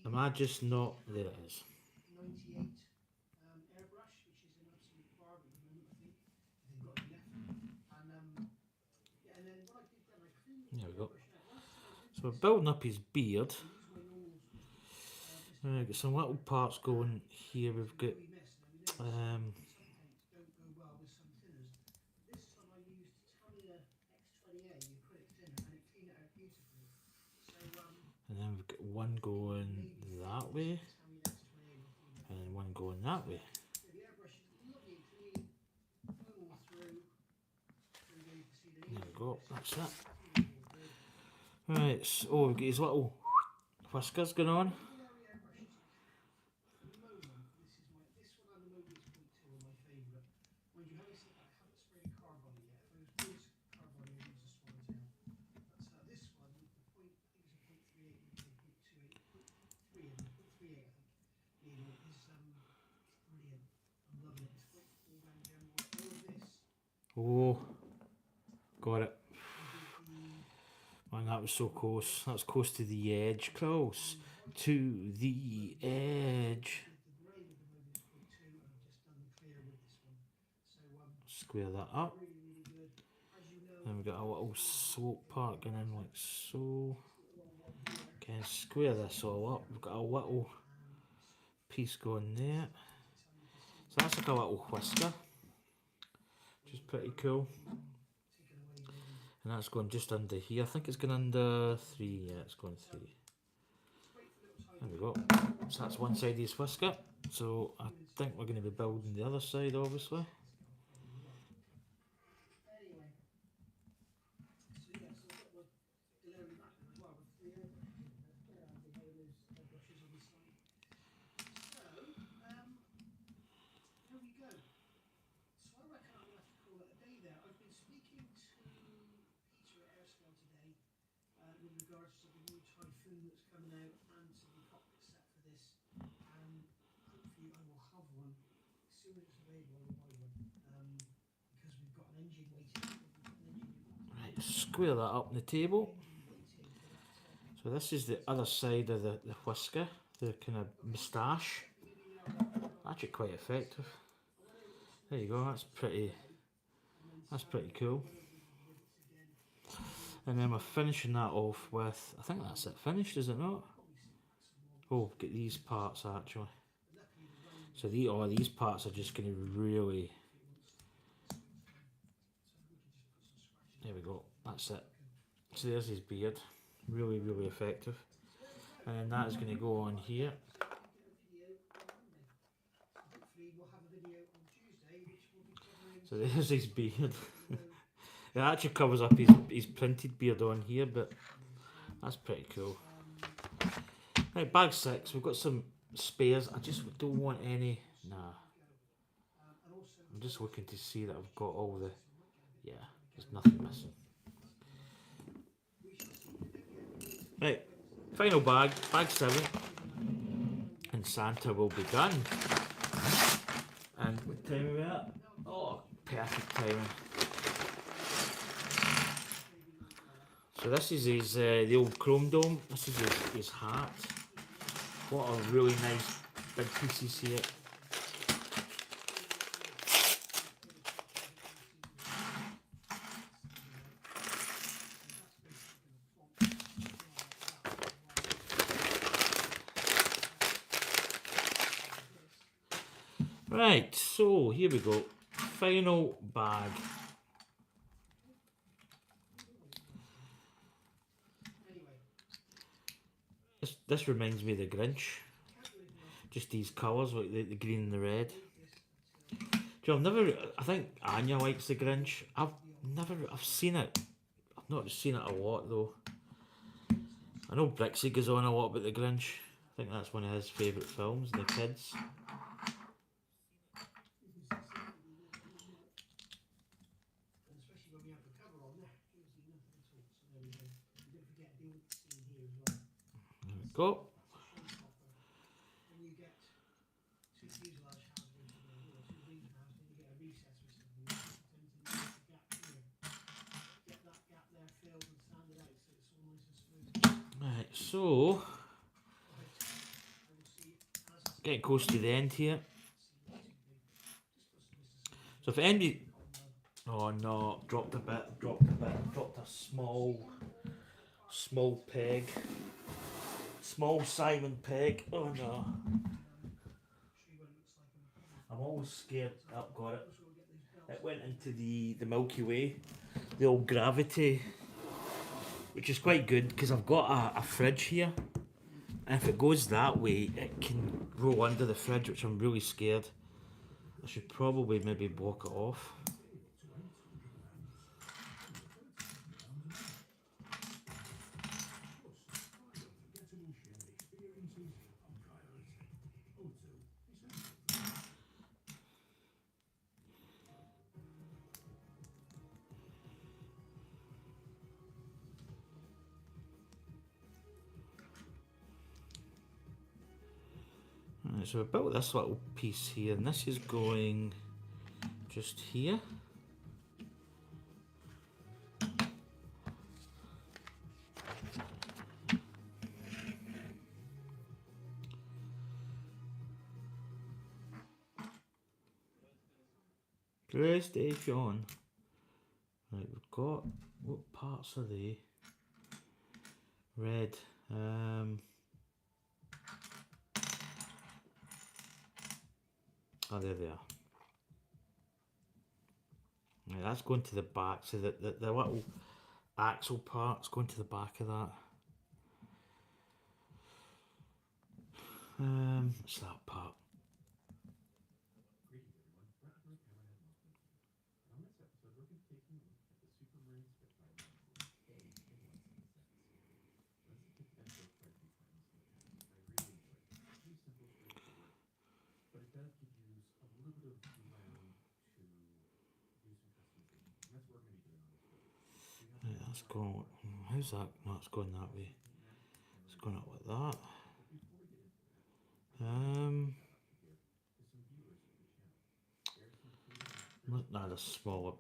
Am I just not... There it is. 98 airbrush, which is an absolute bargain at the moment, I think. If they've got any left. And yeah, and then what I did then, I cleaned the There we go. airbrush out. Last time I did So we're this, building up his beard. I used my normal Right, got some little parts going here. We've got... don't go well with some thinners. This time I used Tamiya X20A acrylic thinner and it cleaned it out beautifully. So And then we've got one going that way. Tamiya X20A will clean it. And then one going that way. So the airbrush is lovely and clean, going all through. So there you can see the There we go, that's it. Really good. Right, so oh, we've got his little whiskers going on. Ordinary airbrushes. The Moman, this one and the Mobius Point 2 are my favourite. Mind you, having said that, I haven't sprayed carbon yet. If I was doing carbon, I would use a Swallowtail. But this one, the point, I think it's a .38 needle, .28, .3 I think, needle is brilliant. I'm loving it. It's 0.4 gram gem. All of this. Oh, got it. I did the Man, that was so close. That was close to the edge. Close to the edge. the grey with the Mobius Point 2 and I've just done the clear with this one. So Square that up. really, really good. As you know, Then we've got a little slope part going in like so. Can square this all up. We've got a little piece going there. So that's like a little whisker, which is pretty cool. And that's going just under here. I think it's going under 3. Yeah, it's going 3. There we go. So that's one side of his whisker. So I think we're going to be building the other side, obviously. anyway. So yeah, so I've got my Delory back as well with the airbrush. Yeah, I think those airbrushes on the side. So, there we go. So I reckon I'm going to have to call it a day there. I've been speaking to Peter at Airscale today with regards to the new Typhoon that's coming out and to the cockpit set for this. And hopefully I will have one as soon as it's available. I will buy one because we've got an engine waiting. Right, square that up on the table. So this is the other side of the whisker, the kind of moustache. Actually quite effective. There you go, that's pretty cool. And then we're finishing that off with, I think that's it finished, is it not? Oh, get these parts actually. So these parts are just going to really... There we go, that's it. So there's his beard, really, really effective. And then that is going to go on here. So there's his beard. It actually covers up his printed beard on here, but that's pretty cool. Right, bag 6, we've got some spares. I just don't want any, nah. I'm just looking to see that I've got all the, yeah, there's nothing missing. Right, final bag, bag 7, and Santa will be done. And what time are we at? Oh, perfect timing. So this is his, the old chrome dome, this is his hat. What a really nice big pieces here. Right, so here we go. Final bag. This reminds me of the Grinch. Just these colours, like the green and the red. Do you know, I think Anya likes the Grinch. I've seen it. I've not seen it a lot though. I know Brixie goes on a lot about the Grinch. I think that's one of his favourite films, the kids. And especially when we have the cover on there, you'll see nothing at all. So there we go. And don't forget the old scene here as well. There we go. It's a showstopper. When you get two fuselage halves into the, or two wing halves, then you get a recess or something. You tend to leave the gap here. Get that gap there filled and sand it out so it's all nice and smooth. Right, so Right. I will see as getting close to the end here. see you too big. Just put some Mr. So if anybody, oh no, dropped a small peg, small Simon peg. Oh no, Show you what it looks like on the cover. I'm always scared. Oh, got it. So we'll get these belts. It went into the Milky Way, the old gravity, which is quite good because I've got a fridge here, and if it goes that way, it can roll under the fridge, which I'm really scared. I should probably maybe block it off. Right, so we built this little piece here, and this is going just here. PlayStation. Right, we've got, what parts are they? Red. Oh, there they are. Right, that's going to the back, so the little axle part's going to the back of that. What's that part? Right, that's going. How's that? No, it's going that way. It's going up like that. Nah, the smaller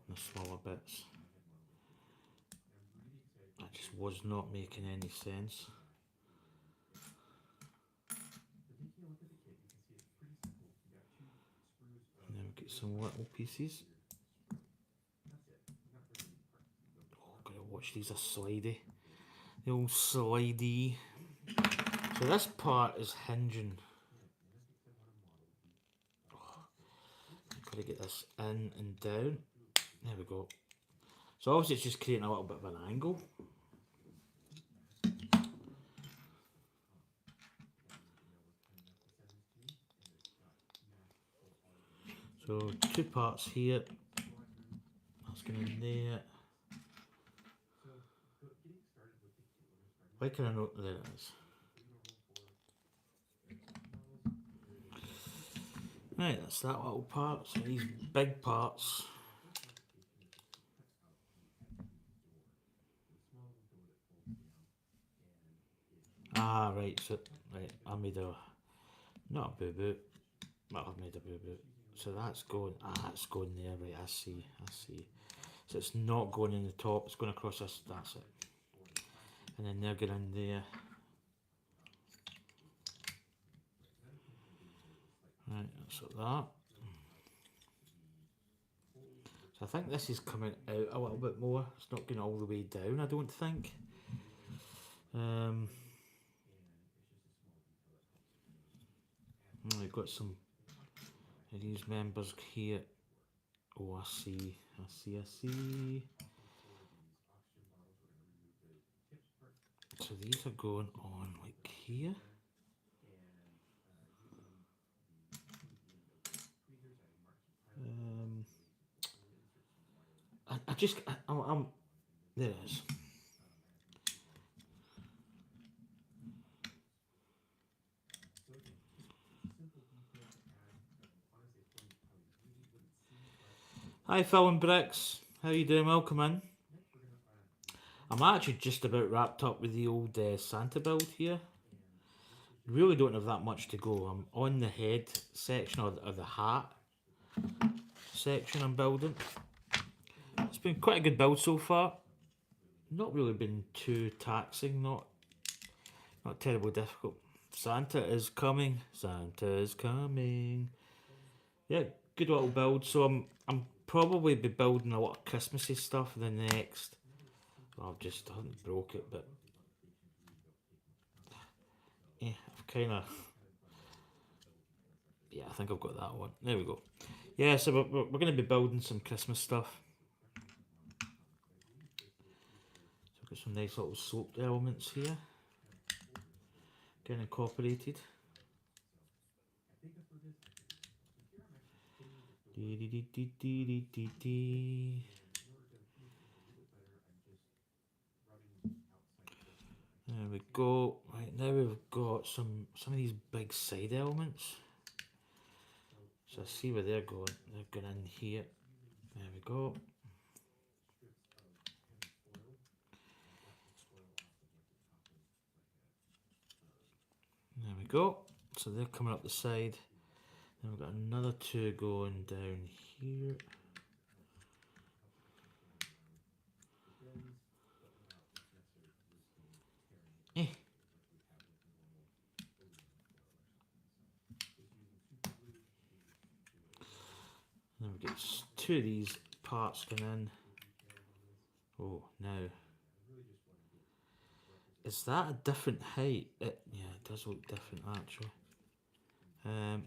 bits. That just was not making any sense. And then we get some little pieces. Oh, gotta watch these are slidey. The old slidey. So this part is hinging. Oh, gotta get this in and down. There we go. So obviously it's just creating a little bit of an angle. So 2 parts here. That's going in there. Why can I not? There it is. Right, that's that little part. So these big parts. Ah, right, so, right, I made a, not a boo-boo, well, I've made a boo-boo. So that's going, it's going there, right, I see. So it's not going in the top, it's going across this, that's it. And then they're going in there. Right, that's like that. So I think this is coming out a little bit more, it's not going all the way down, I don't think. We've got some of these members here. Oh, I see. So these are going on like here. I'm there it is. Hi Phil and Bricks, how you doing? Welcome in. I'm actually just about wrapped up with the old Santa build here. Really don't have that much to go. I'm on the head section or the hat section I'm building. It's been quite a good build so far. Not really been too taxing, not terribly difficult. Santa is coming. Santa is coming. Yeah, good little build. So I'm probably be building a lot of Christmassy stuff the next. Well, I haven't broke it, but yeah, I've kind of. Yeah, I think I've got that one. There we go. Yeah, so we're going to be building some Christmas stuff. So I've got some nice little soaped elements here. Getting incorporated. There we go. Right, now we've got some of these big side elements. So I see where they're going. They're going in here. There we go. There we go. So they're coming up the side. Then we've got another two going down here. Eh. Then we get two of these parts going in. Oh, now. Is that a different height? Yeah, it does look different actually.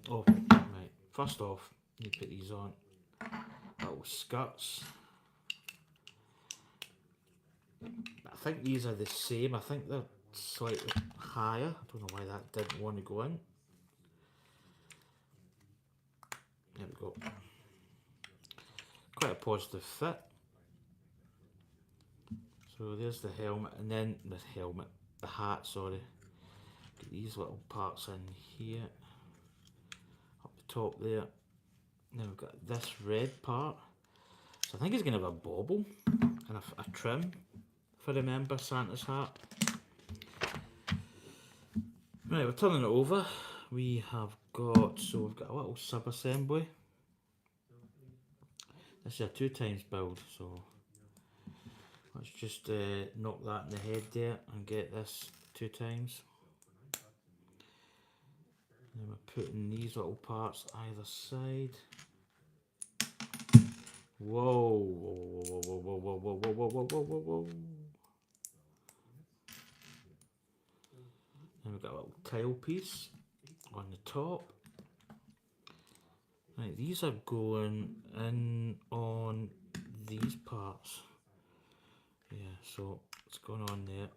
Oh, right. First off, you put these on. Little skirts. I think these are the same. I think they're slightly higher. I don't know why that didn't want to go in. There we go. Quite a positive fit. So there's the helmet, and then the hat, sorry. Get these little parts in here. Up the top there. Then we've got this red part. So I think it's going to have a bauble and a trim, if I remember Santa's hat. Right, we're turning it over. We've got a little sub-assembly. This is a 2x build, so let's just knock that in the head there and get this 2x. Then we're putting these little parts either side. Whoa, whoa, whoa, whoa, whoa, whoa, whoa, whoa, whoa, whoa, whoa, whoa. Then we've got a little tile piece on the top. Right, these are going in on these parts. Yeah, so it's going on there.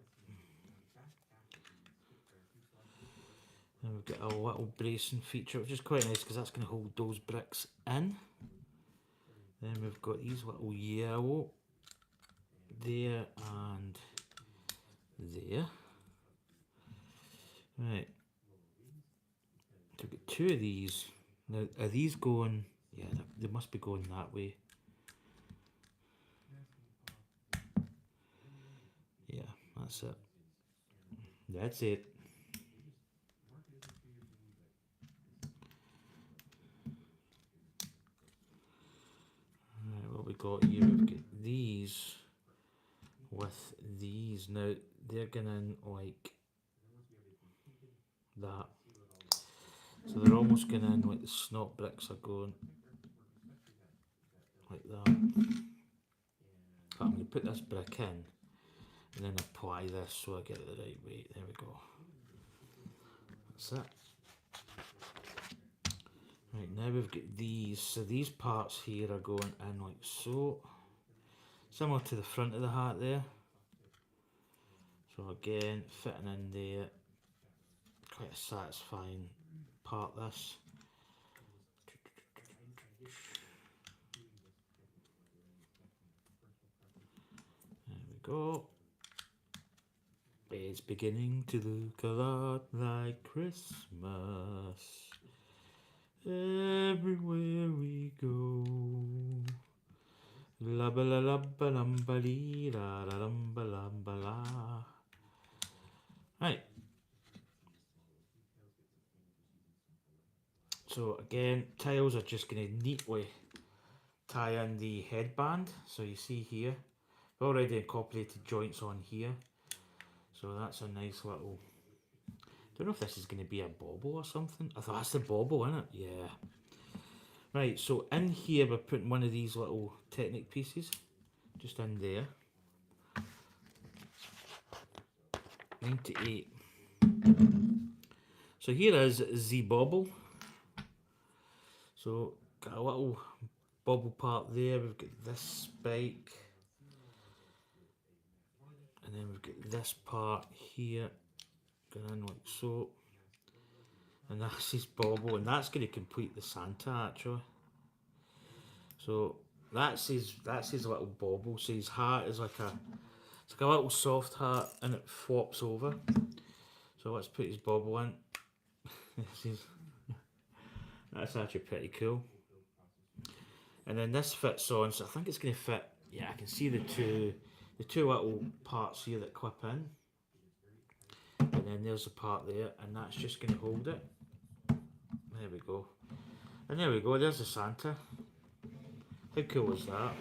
Then we've got a little bracing feature, which is quite nice because that's going to hold those bricks in. Then we've got these little yellow there and there. Right. So we've got two of these. Now, are these going? Yeah, they must be going that way. Yeah, that's it. That's it. Right, what we got here? We've got these with these. Now they're going in like that. So they're almost going in like the snot bricks are going like that. But I'm going to put this brick in and then apply this so I get it the right weight. There we go. That's it. Right, now we've got these. So these parts here are going in like so. Similar to the front of the hat there. So again, fitting in there. quite a satisfying part, this. There we go. It's beginning to look a lot like Christmas everywhere we go. La ba la la ba lum ba dee la la lum ba lum ba la. Right. So again, tiles are just going to neatly tie in the headband. So you see here, I've already incorporated joints on here. So that's a nice little, don't know if this is going to be a bauble or something. I thought that's the bauble, isn't it? Yeah. Right, so in here we're putting one of these little Technic pieces, just in there. 98. So here is the bauble. So got a little bauble part there, we've got this spike. And then we've got this part here, going in like so. And that's his bauble, and that's going to complete the Santa actually. So that's his little bauble. So his hat is like it's like a little soft hat, and it flops over. So let's put his bauble in. That's actually pretty cool. And then this fits on, so I think it's going to fit. Yeah, I can see the two little parts here that clip in, and then there's a part there, and that's just going to hold it. There we go. And there we go, there's the Santa. How cool is that?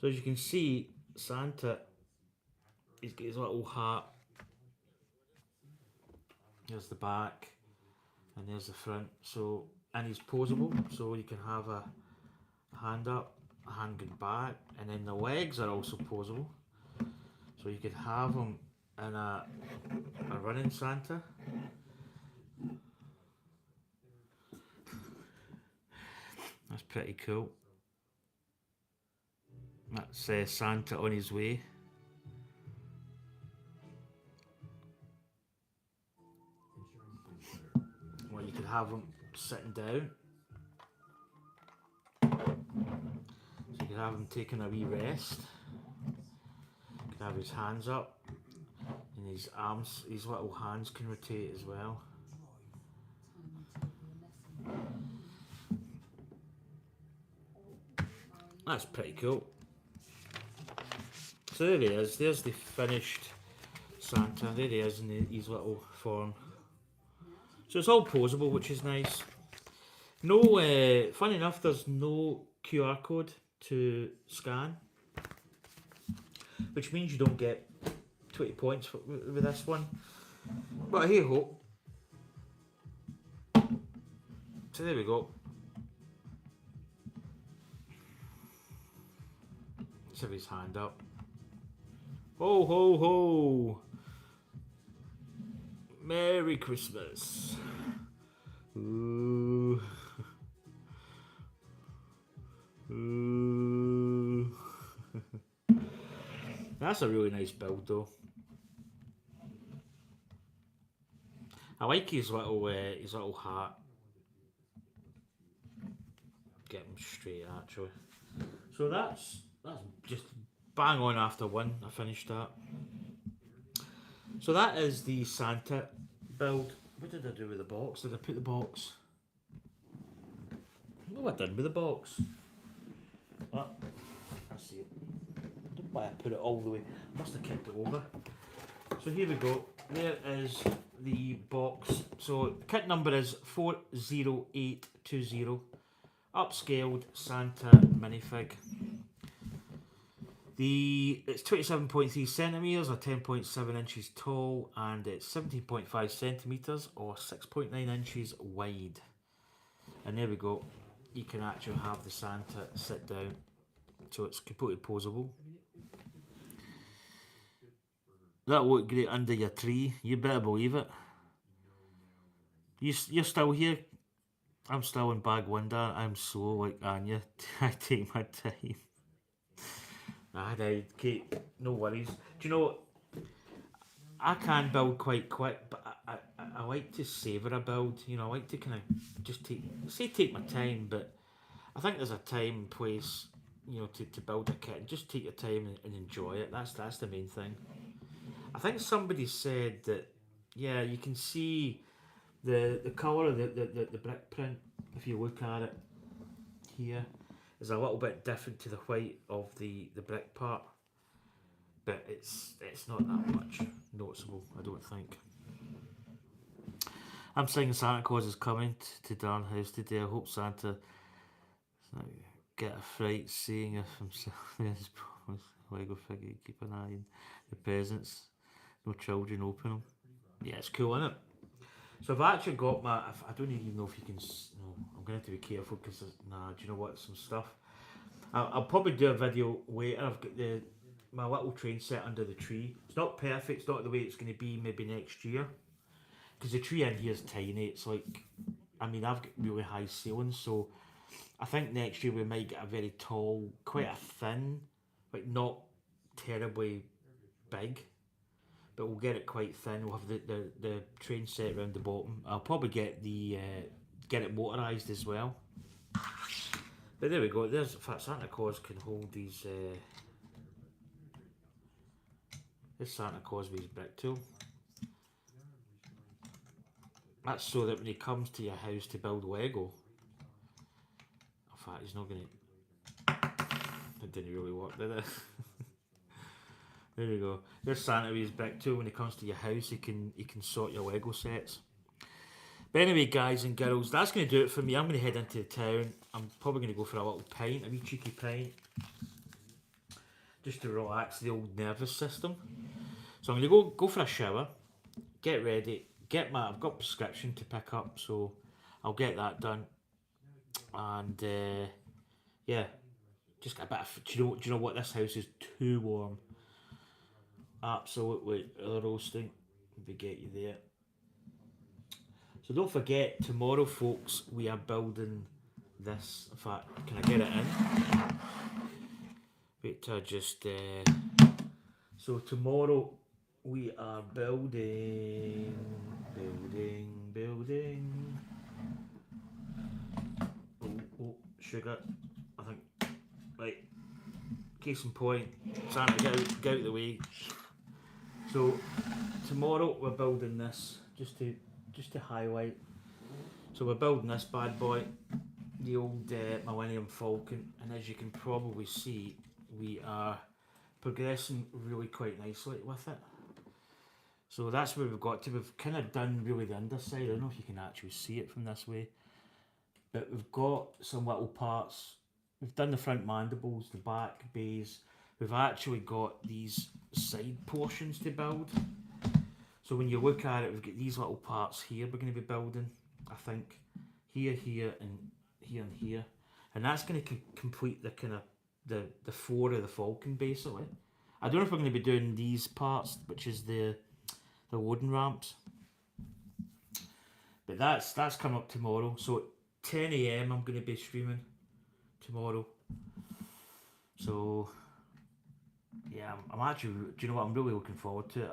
So as you can see, Santa, he's got his little hat. There's the back, and there's the front. So, and he's posable, so you can have a hand up, a hand going back, and then the legs are also posable. So you could have him in a running Santa. That's pretty cool. That's Santa on his way. Well, you could have him sitting down. So you could have him taking a wee rest. You could have his hands up. And his arms, his little hands can rotate as well. That's pretty cool. So there he is, there's the finished Santa, there he is in his little form. So it's all posable, which is nice. No, funny enough, there's no QR code to scan, which means you don't get 20 points with this one. But hey ho. So there we go. Let's have his hand up. Ho ho ho! Merry Christmas! Ooh. Ooh. That's a really nice build though. I like his little hat. Get him straight actually. So that's just bang on after one. I finished that. So that is the Santa build. What did I do with the box? Did I put the box? What have I done with the box? Oh, I see it. I don't know why I put it all the way. I must have kept it over. So here we go. There is the box. So kit number is 40820. Upscaled Santa minifig. It's 27.3 centimeters or 10.7 inches tall, and it's 17.5 centimeters or 6.9 inches wide. And there we go. You can actually have the Santa sit down, so it's completely posable. That'll look great under your tree. You better believe it. You're still here. I'm still in Bagwinda. I'm slow like Anya. I take my time. Right, Kate, no worries. Do you know, I can build quite quick, but I like to savour a build. You know, I like to kind of just take my time, but I think there's a time and place, you know, to build a kit and just take your time and enjoy it. That's the main thing. I think somebody said that, yeah, you can see the colour of the brick print, if you look at it here, is a little bit different to the white of the brick part. But it's not that much noticeable, I don't think. I'm singing Santa Claus is coming to Darn House today. I hope Santa get a fright seeing if himself in his promise. Lego figure, keep an eye on the presents. No children open them. Yeah, it's cool, isn't it? So I've actually got my. I don't even know if you can. No, I'm going to have to be careful because nah. Do you know what? Some stuff. I'll probably do a video later. I've got my little train set under the tree. It's not perfect. It's not the way it's going to be maybe next year. Because the tree in here is tiny. It's like, I mean, I've got really high ceilings, so I think next year we might get a very tall, quite a thin, like not terribly big, but we'll get it quite thin. We'll have the train set around the bottom. I'll probably get get it motorised as well. But there we go. There's, in fact, Santa Claus can hold these. This Santa Claus with his brick tool. That's so that when he comes to your house to build Lego, in fact, he's not going to. It didn't really work, did it? There you go. There's Santa with his brick tool. When he comes to your house, he can sort your Lego sets. But anyway, guys and girls, that's going to do it for me. I'm going to head into the town. I'm probably going to go for a little pint, a wee cheeky pint, just to relax the old nervous system. So I'm going to go for a shower, get ready, I've got prescription to pick up, so I'll get that done. And yeah, just a bit of. Do you know what? This house is too warm. Absolutely roasting. If we get you there. So don't forget, tomorrow, folks, we are building this. In fact, can I get it in? Wait till I just. So tomorrow we are building. Oh, sugar. I think. Right. Case in point, Santa, get out of the way. So tomorrow we're building this just to highlight. So we're building this bad boy, the old Millennium Falcon, and as you can probably see, we are progressing really quite nicely with it. So that's where we've got to. We've kind of done really the underside. I don't know if you can actually see it from this way, but we've got some little parts. We've done the front mandibles, the back bays. We've actually got these side portions to build. So when you look at it, we've got these little parts here we're going to be building. I think here, and here. And that's going to complete the kind of the floor of the Falcon, basically. I don't know if we're going to be doing these parts, which is the loading ramps. But that's coming up tomorrow. So at 10 AM I'm going to be streaming tomorrow. So yeah, I'm actually, do you know what, I'm really looking forward to it.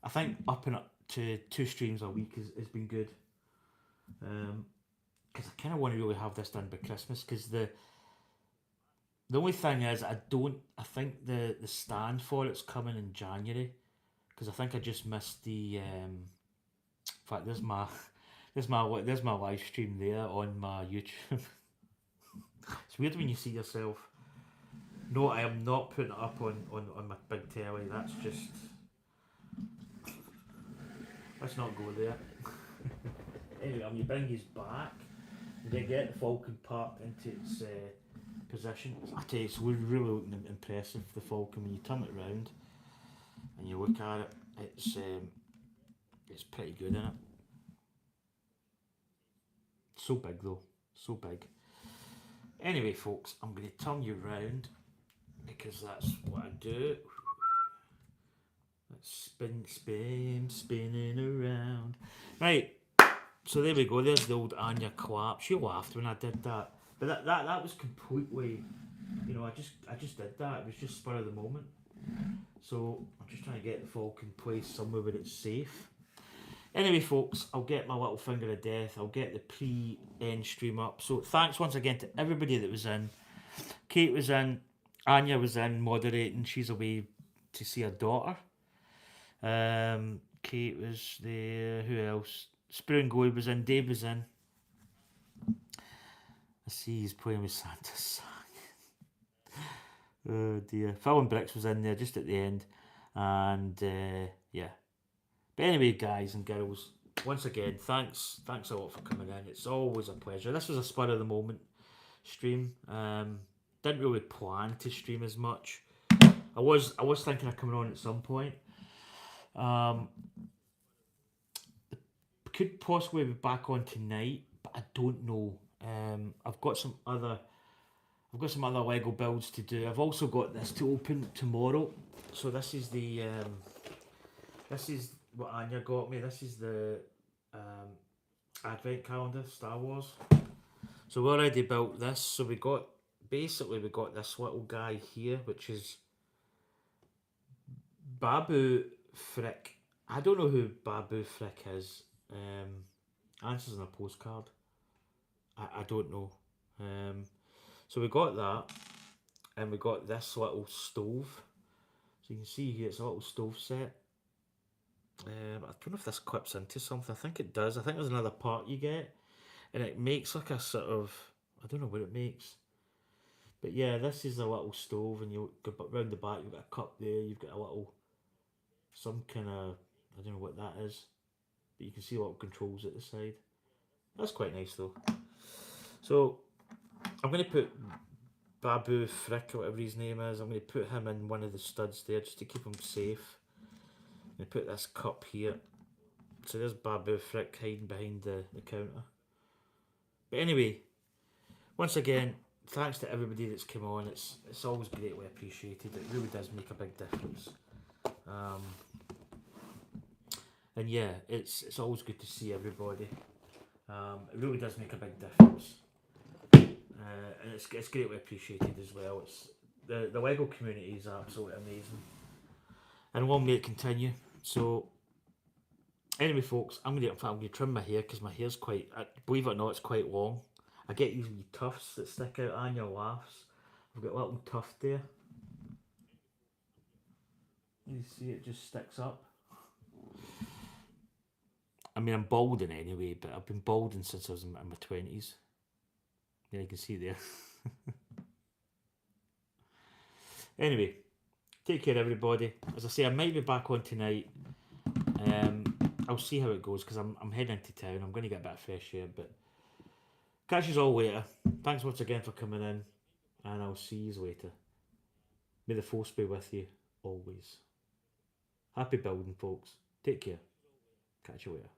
I think upping up to 2 streams a week has been good. Because I kind of want to really have this done by Christmas, because the only thing is I think the stand for it's coming in January, because I think I just missed the in fact there's my live stream there on my YouTube. It's weird when you see yourself. No, I am not putting it up on my big telly. That's just, let's not go there. Anyway, when you bring his back, they get the Falcon parked into its position. I tell you, it's really looking impressive, the Falcon. When you turn it around and you look at it, it's pretty good, isn't it? So big though, so big. Anyway, folks, I'm going to turn you round because that's what I do. Let's spinning around. Right, so there we go. There's the old Anya clap. She laughed when I did that, but that was completely, you know, I just did that. It was just spur of the moment. So I'm just trying to get the Falcon placed somewhere where it's safe. Anyway, folks, I'll get my little finger of death. I'll get the pre-end stream up. So thanks once again to everybody that was in. Kate was in. Anya was in moderating. She's away to see her daughter. Kate was there. Who else? Spoon Goy was in. Dave was in. I see he's playing with Santa's song. Oh dear. Phil and Bricks was in there just at the end. And yeah. But anyway, guys and girls, once again, thanks a lot for coming in. It's always a pleasure. This was a spur of the moment stream. Didn't really plan to stream as much. I was thinking of coming on at some point. Could possibly be back on tonight, but I don't know. I've got some other Lego builds to do. I've also got this to open tomorrow. So this is the this is what Anya got me. This is the advent calendar, Star Wars. So we already built this. So we got this little guy here, which is Babu Frick. I don't know who Babu Frick is. Answers on a postcard. I don't know. So we got that, and we got this little stove. So you can see here it's a little stove set. I don't know if this clips into something. I think it does. I think there's another part you get, and it makes like a sort of, I don't know what it makes. But yeah, this is a little stove, and you go round the back. You've got a cup there. You've got a little, some kind of, I don't know what that is, but you can see a lot of controls at the side. That's quite nice though. So I'm going to put Babu Frick, or whatever his name is. I'm going to put him in one of the studs there just to keep him safe. I'm going to put this cup here. So there's Babu Frick hiding behind the counter. But anyway, once again, thanks to everybody that's come on. It's always greatly appreciated. It really does make a big difference. And yeah, it's always good to see everybody. It really does make a big difference. And it's greatly appreciated as well. It's the Lego community is absolutely amazing, and long may it continue. So anyway, folks, I'm gonna trim my hair because my hair's quite, believe it or not, it's quite long. I get these wee tufts that stick out. Anya laughs. I've got a little tuft there. You see, it just sticks up. I mean, I'm balding anyway, but I've been balding since I was in my 20s. Yeah, you can see there. Anyway, take care, everybody. As I say, I might be back on tonight. I'll see how it goes because I'm heading into town. I'm going to get a bit of fresh air, but catch you all later. Thanks once again for coming in, and I'll see you later. May the force be with you always. Happy building, folks. Take care. Catch you later.